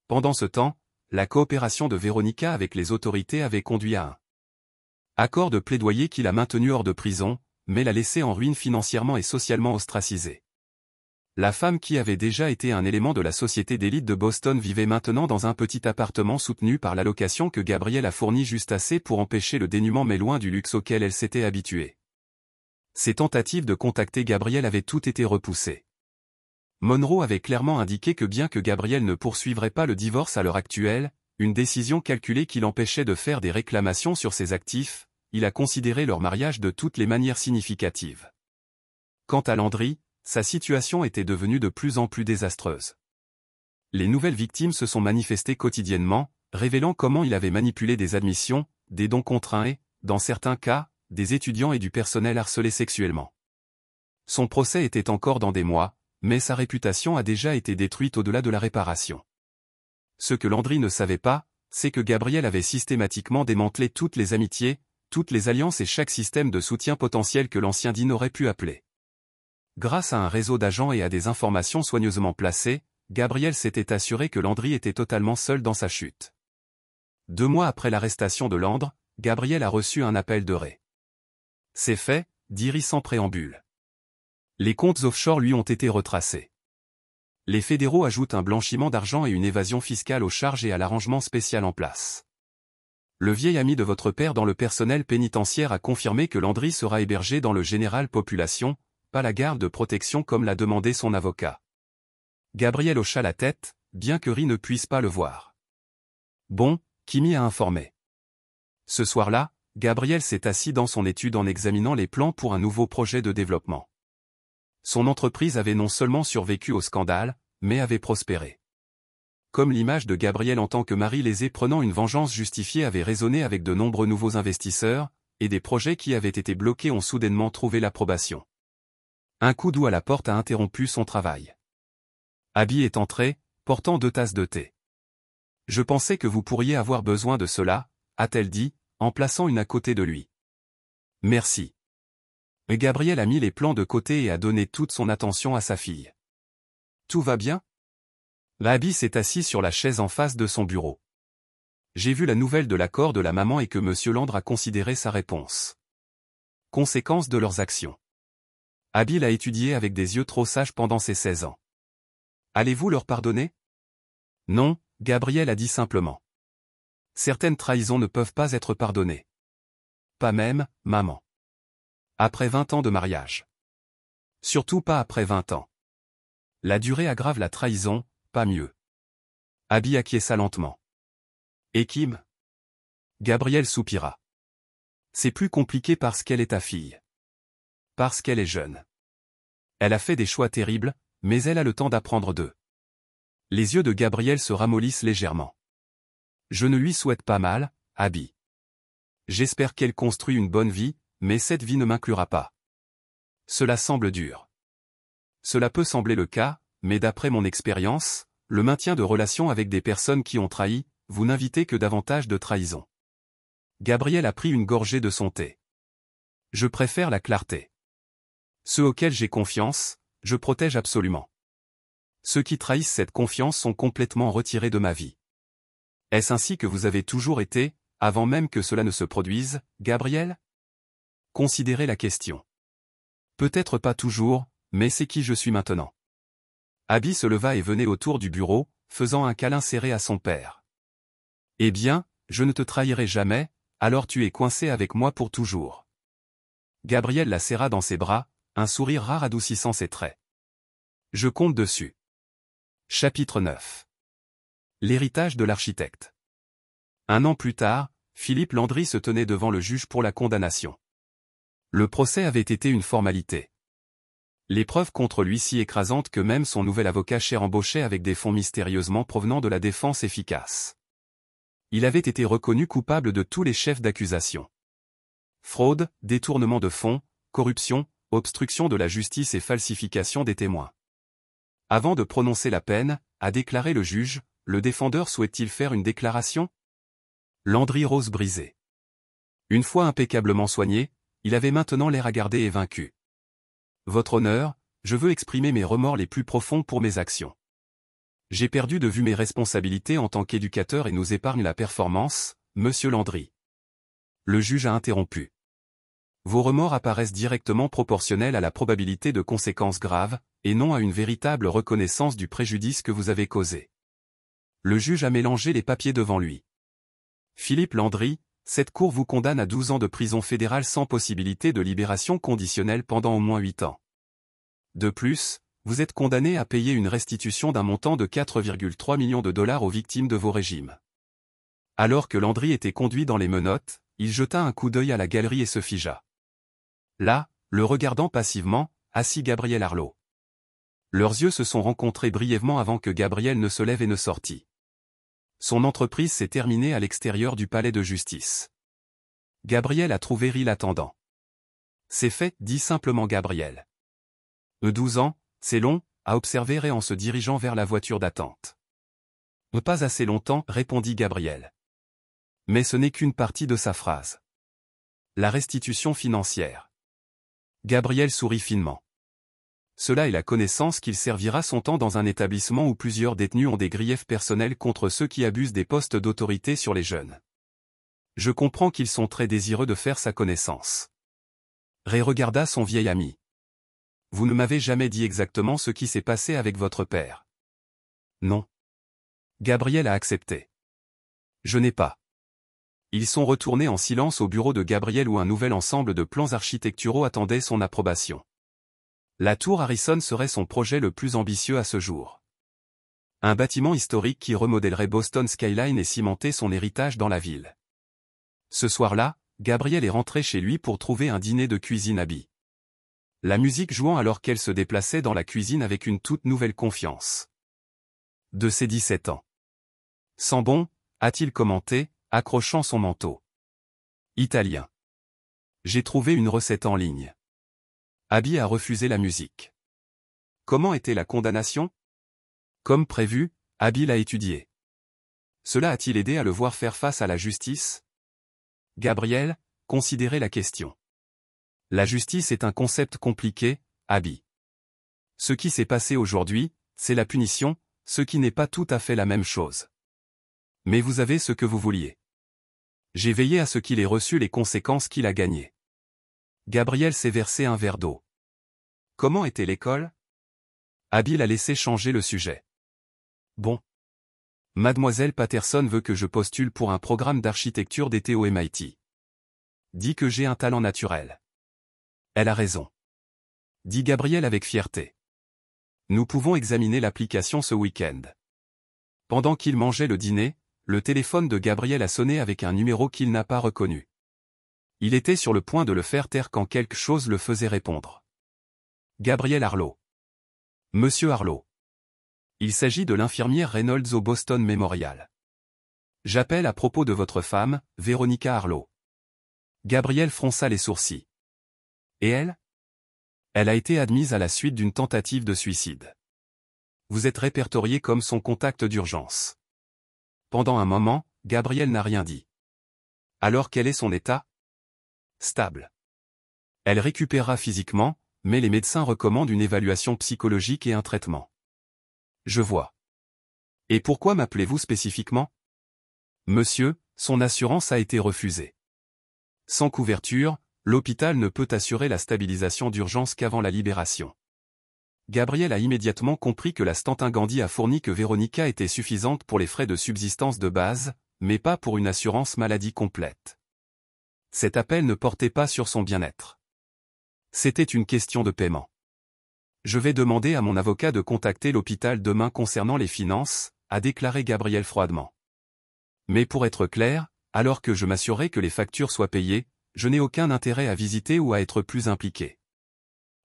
Pendant ce temps, la coopération de Véronica avec les autorités avait conduit à un accord de plaidoyer qui l'a maintenu hors de prison, mais la laissait en ruine financièrement et socialement ostracisée. La femme qui avait déjà été un élément de la société d'élite de Boston vivait maintenant dans un petit appartement soutenu par l'allocation que Gabrielle a fourni juste assez pour empêcher le dénuement mais loin du luxe auquel elle s'était habituée. Ses tentatives de contacter Gabrielle avaient toutes été repoussées. Monroe avait clairement indiqué que bien que Gabrielle ne poursuivrait pas le divorce à l'heure actuelle, une décision calculée qui l'empêchait de faire des réclamations sur ses actifs, il a considéré leur mariage de toutes les manières significatives. Quant à Landry, sa situation était devenue de plus en plus désastreuse. Les nouvelles victimes se sont manifestées quotidiennement, révélant comment il avait manipulé des admissions, des dons contraints et, dans certains cas, des étudiants et du personnel harcelés sexuellement. Son procès était encore dans des mois, mais sa réputation a déjà été détruite au-delà de la réparation. Ce que Landry ne savait pas, c'est que Gabrielle avait systématiquement démantelé toutes les amitiés, toutes les alliances et chaque système de soutien potentiel que l'ancien Dean aurait pu appeler. Grâce à un réseau d'agents et à des informations soigneusement placées, Gabrielle s'était assuré que Landry était totalement seul dans sa chute. 2 mois après l'arrestation de Landry, Gabrielle a reçu un appel de Ray. C'est fait, dit Ray sans préambule. Les comptes offshore lui ont été retracés. Les fédéraux ajoutent un blanchiment d'argent et une évasion fiscale aux charges et à l'arrangement spécial en place. Le vieil ami de votre père dans le personnel pénitentiaire a confirmé que Landry sera hébergé dans le Général Population, pas la garde de protection comme l'a demandé son avocat. Gabrielle hocha la tête, bien que Ray ne puisse pas le voir. Bon, qui m'y a informé. Ce soir-là, Gabrielle s'est assis dans son étude en examinant les plans pour un nouveau projet de développement. Son entreprise avait non seulement survécu au scandale, mais avait prospéré. Comme l'image de Gabrielle en tant que mari lésé prenant une vengeance justifiée avait résonné avec de nombreux nouveaux investisseurs, et des projets qui avaient été bloqués ont soudainement trouvé l'approbation. Un coup doux à la porte a interrompu son travail. Abby est entrée, portant 2 tasses de thé. « Je pensais que vous pourriez avoir besoin de cela, » a-t-elle dit, en plaçant une à côté de lui. « Merci. » Mais Gabrielle a mis les plans de côté et a donné toute son attention à sa fille. « Tout va bien ?» Abby s'est assise sur la chaise en face de son bureau. J'ai vu la nouvelle de l'accord de la maman et que M. Landry a considéré sa réponse. Conséquence de leurs actions. Abby l'a étudié avec des yeux trop sages pendant ses 16 ans. Allez-vous leur pardonner? Non, Gabrielle a dit simplement. Certaines trahisons ne peuvent pas être pardonnées. Pas même, maman. Après 20 ans de mariage. Surtout pas après 20 ans. La durée aggrave la trahison, pas mieux. Abby acquiesça lentement. Et Kim? Gabrielle soupira. C'est plus compliqué parce qu'elle est ta fille. Parce qu'elle est jeune. Elle a fait des choix terribles, mais elle a le temps d'apprendre d'eux. Les yeux de Gabrielle se ramollissent légèrement. Je ne lui souhaite pas mal, Abby. J'espère qu'elle construit une bonne vie, mais cette vie ne m'inclura pas. Cela semble dur. Cela peut sembler le cas, mais d'après mon expérience, le maintien de relations avec des personnes qui ont trahi, vous n'invitez que davantage de trahison. Gabrielle a pris une gorgée de son thé. Je préfère la clarté. Ceux auxquels j'ai confiance, je protège absolument. Ceux qui trahissent cette confiance sont complètement retirés de ma vie. Est-ce ainsi que vous avez toujours été, avant même que cela ne se produise, Gabrielle? Considérez la question. Peut-être pas toujours, mais c'est qui je suis maintenant. Abby se leva et venait autour du bureau, faisant un câlin serré à son père. Eh bien, je ne te trahirai jamais, alors tu es coincé avec moi pour toujours. Gabrielle la serra dans ses bras, un sourire rare adoucissant ses traits. Je compte dessus. Chapitre 9. L'héritage de l'architecte. 1 an plus tard, Philippe Landry se tenait devant le juge pour la condamnation. Le procès avait été une formalité. Les preuves contre lui si écrasantes que même son nouvel avocat cher embauchait avec des fonds mystérieusement provenant de la défense efficace. Il avait été reconnu coupable de tous les chefs d'accusation. Fraude, détournement de fonds, corruption, obstruction de la justice et falsification des témoins. Avant de prononcer la peine, a déclaré le juge, le défendeur souhaite-t-il faire une déclaration? Landry rose brisé. Une fois impeccablement soigné, il avait maintenant l'air hagardé et vaincu. Votre honneur, je veux exprimer mes remords les plus profonds pour mes actions. J'ai perdu de vue mes responsabilités en tant qu'éducateur et nous épargne la performance, monsieur Landry. Le juge a interrompu. Vos remords apparaissent directement proportionnels à la probabilité de conséquences graves, et non à une véritable reconnaissance du préjudice que vous avez causé. Le juge a mélangé les papiers devant lui. Philippe Landry, cette cour vous condamne à 12 ans de prison fédérale sans possibilité de libération conditionnelle pendant au moins 8 ans. De plus, vous êtes condamné à payer une restitution d'un montant de 4,3 millions de dollars aux victimes de vos régimes. Alors que Landry était conduit dans les menottes, il jeta un coup d'œil à la galerie et se figea. Là, le regardant passivement, assis Gabriel Arlot. Leurs yeux se sont rencontrés brièvement avant que Gabriel ne se lève et ne sortît. Son entreprise s'est terminée à l'extérieur du palais de justice. Gabriel a trouvé Ry l'attendant. C'est fait, dit simplement Gabriel. 12 ans, c'est long, a observé Ray en se dirigeant vers la voiture d'attente. Pas assez longtemps, répondit Gabriel. Mais ce n'est qu'une partie de sa phrase. La restitution financière. Gabriel sourit finement. Cela est la connaissance qu'il servira son temps dans un établissement où plusieurs détenus ont des griefs personnels contre ceux qui abusent des postes d'autorité sur les jeunes. Je comprends qu'ils sont très désireux de faire sa connaissance. Ray regarda son vieil ami. Vous ne m'avez jamais dit exactement ce qui s'est passé avec votre père. Non. Gabriel a accepté. Je n'ai pas. Ils sont retournés en silence au bureau de Gabriel où un nouvel ensemble de plans architecturaux attendait son approbation. La tour Harrison serait son projet le plus ambitieux à ce jour. Un bâtiment historique qui remodèlerait Boston Skyline et cimenter son héritage dans la ville. Ce soir-là, Gabriel est rentré chez lui pour trouver un dîner de cuisine Abby. La musique jouant alors qu'elle se déplaçait dans la cuisine avec une toute nouvelle confiance. De ses 17 ans. Sans bon, a-t-il commenté, accrochant son manteau. Italien. J'ai trouvé une recette en ligne. Abby a refusé la musique. Comment était la condamnation? Comme prévu, Abby l'a étudié. Cela a-t-il aidé à le voir faire face à la justice? Gabriel, considérez la question. La justice est un concept compliqué, Abby. Ce qui s'est passé aujourd'hui, c'est la punition, ce qui n'est pas tout à fait la même chose. Mais vous avez ce que vous vouliez. J'ai veillé à ce qu'il ait reçu les conséquences qu'il a gagnées. Gabriel s'est versé un verre d'eau. Comment était l'école? Abby l'a laissé changer le sujet. Bon. Mademoiselle Patterson veut que je postule pour un programme d'architecture d'été au MIT. Dit que j'ai un talent naturel. Elle a raison. Dit Gabriel avec fierté. Nous pouvons examiner l'application ce week-end. Pendant qu'il mangeait le dîner, le téléphone de Gabriel a sonné avec un numéro qu'il n'a pas reconnu. Il était sur le point de le faire taire quand quelque chose le faisait répondre. Gabriel Arlot. Monsieur Arlot. Il s'agit de l'infirmière Reynolds au Boston Memorial. J'appelle à propos de votre femme, Véronica Arlot. Gabriel fronça les sourcils. Et elle? Elle a été admise à la suite d'une tentative de suicide. Vous êtes répertorié comme son contact d'urgence. Pendant un moment, Gabriel n'a rien dit. Alors quel est son état? Stable. Elle récupérera physiquement, mais les médecins recommandent une évaluation psychologique et un traitement. Je vois. Et pourquoi m'appelez-vous spécifiquement? Monsieur, son assurance a été refusée. Sans couverture, l'hôpital ne peut assurer la stabilisation d'urgence qu'avant la libération. Gabriel a immédiatement compris que la Stanton Gandhi a fourni que Véronica était suffisante pour les frais de subsistance de base, mais pas pour une assurance maladie complète. Cet appel ne portait pas sur son bien-être. C'était une question de paiement. Je vais demander à mon avocat de contacter l'hôpital demain concernant les finances, a déclaré Gabriel froidement. Mais pour être clair, alors que je m'assurerai que les factures soient payées, je n'ai aucun intérêt à visiter ou à être plus impliqué.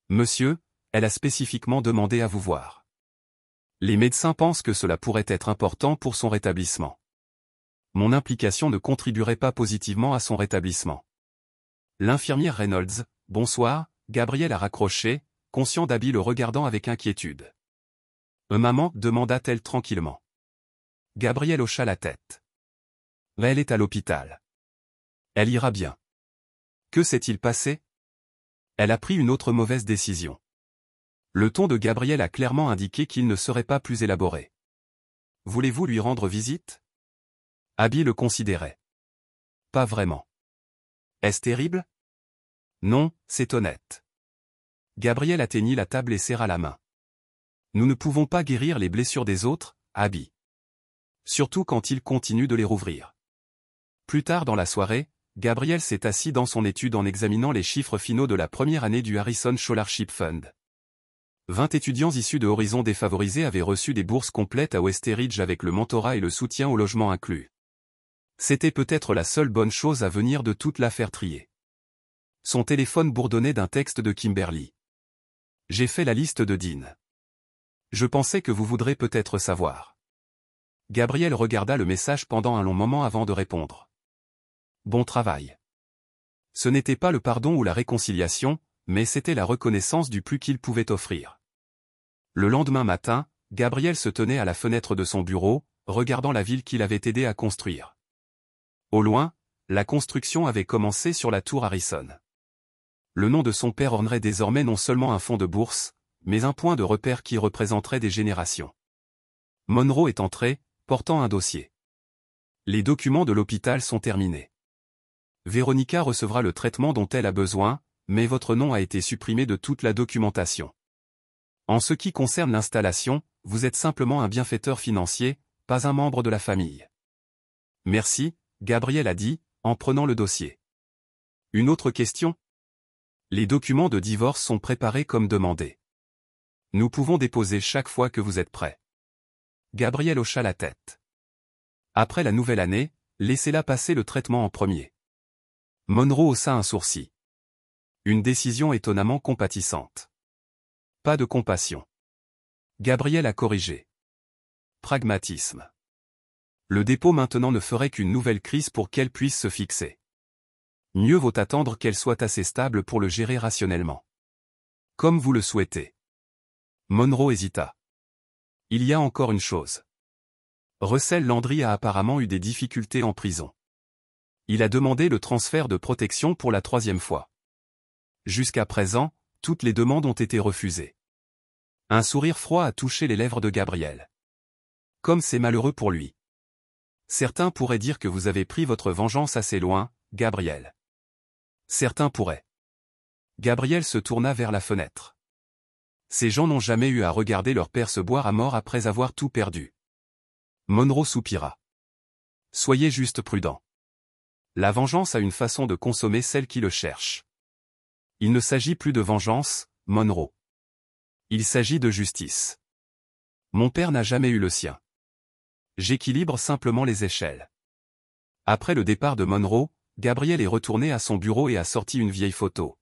Monsieur, elle a spécifiquement demandé à vous voir. Les médecins pensent que cela pourrait être important pour son rétablissement. Mon implication ne contribuerait pas positivement à son rétablissement. L'infirmière Reynolds, bonsoir, Gabriel a raccroché, conscient d'Abby le regardant avec inquiétude. Maman, demanda-t-elle tranquillement. Gabriel hocha la tête. Elle est à l'hôpital. Elle ira bien. Que s'est-il passé? Elle a pris une autre mauvaise décision. Le ton de Gabriel a clairement indiqué qu'il ne serait pas plus élaboré. Voulez-vous lui rendre visite? Abby le considérait. Pas vraiment. Est-ce terrible? Non, c'est honnête. Gabriel atteignit la table et serra la main. Nous ne pouvons pas guérir les blessures des autres, Abby. Surtout quand ils continuent de les rouvrir. Plus tard dans la soirée, Gabriel s'est assis dans son étude en examinant les chiffres finaux de la première année du Harrison Scholarship Fund. 20 étudiants issus de horizons défavorisés avaient reçu des bourses complètes à Westeridge avec le mentorat et le soutien au logement inclus. C'était peut-être la seule bonne chose à venir de toute l'affaire Trier. Son téléphone bourdonnait d'un texte de Kimberly. J'ai fait la liste de Dean. Je pensais que vous voudrez peut-être savoir. Gabriel regarda le message pendant un long moment avant de répondre. Bon travail. Ce n'était pas le pardon ou la réconciliation, mais c'était la reconnaissance du plus qu'il pouvait offrir. Le lendemain matin, Gabriel se tenait à la fenêtre de son bureau, regardant la ville qu'il avait aidé à construire. Au loin, la construction avait commencé sur la tour Harrison. Le nom de son père ornerait désormais non seulement un fonds de bourse, mais un point de repère qui représenterait des générations. Monroe est entré, portant un dossier. Les documents de l'hôpital sont terminés. Véronica recevra le traitement dont elle a besoin, mais votre nom a été supprimé de toute la documentation. En ce qui concerne l'installation, vous êtes simplement un bienfaiteur financier, pas un membre de la famille. Merci, Gabriel a dit, en prenant le dossier. Une autre question ? Les documents de divorce sont préparés comme demandé. Nous pouvons déposer chaque fois que vous êtes prêt. Gabriel hocha la tête. Après la nouvelle année, laissez-la passer le traitement en premier. Monroe haussa un sourcil. Une décision étonnamment compatissante. Pas de compassion. Gabriel a corrigé. Pragmatisme. Le dépôt maintenant ne ferait qu'une nouvelle crise pour qu'elle puisse se fixer. Mieux vaut attendre qu'elle soit assez stable pour le gérer rationnellement. Comme vous le souhaitez. Monroe hésita. Il y a encore une chose. Russell Landry a apparemment eu des difficultés en prison. Il a demandé le transfert de protection pour la 3e fois. Jusqu'à présent, toutes les demandes ont été refusées. Un sourire froid a touché les lèvres de Gabriel. Comme c'est malheureux pour lui. Certains pourraient dire que vous avez pris votre vengeance assez loin, Gabriel. Certains pourraient. Gabriel se tourna vers la fenêtre. Ces gens n'ont jamais eu à regarder leur père se boire à mort après avoir tout perdu. Monroe soupira. Soyez juste prudent. La vengeance a une façon de consommer celle qui le cherche. Il ne s'agit plus de vengeance, Monroe. Il s'agit de justice. Mon père n'a jamais eu le sien. J'équilibre simplement les échelles. Après le départ de Monroe, Gabriel est retourné à son bureau et a sorti une vieille photo.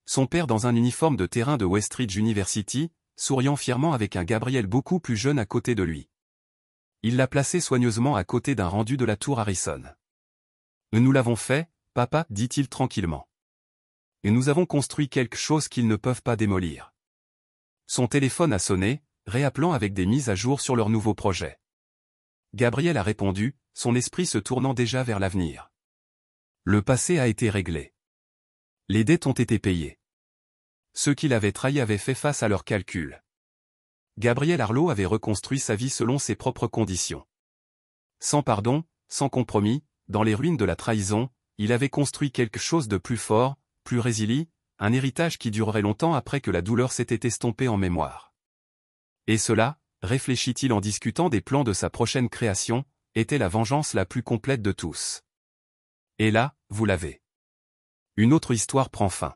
Son père dans un uniforme de terrain de Westridge University, souriant fièrement avec un Gabriel beaucoup plus jeune à côté de lui. Il l'a placé soigneusement à côté d'un rendu de la tour Harrison. Nous l'avons fait, papa, dit-il tranquillement. Et nous avons construit quelque chose qu'ils ne peuvent pas démolir. Son téléphone a sonné, réappelant avec des mises à jour sur leur nouveau projet. Gabriel a répondu, son esprit se tournant déjà vers l'avenir. Le passé a été réglé. Les dettes ont été payées. Ceux qui l'avaient trahi avaient fait face à leurs calculs. Gabriel Harlow avait reconstruit sa vie selon ses propres conditions. Sans pardon, sans compromis, dans les ruines de la trahison, il avait construit quelque chose de plus fort, plus résilient, un héritage qui durerait longtemps après que la douleur s'était estompée en mémoire. Et cela, réfléchit-il en discutant des plans de sa prochaine création, était la vengeance la plus complète de tous. Et là, vous l'avez. Une autre histoire prend fin.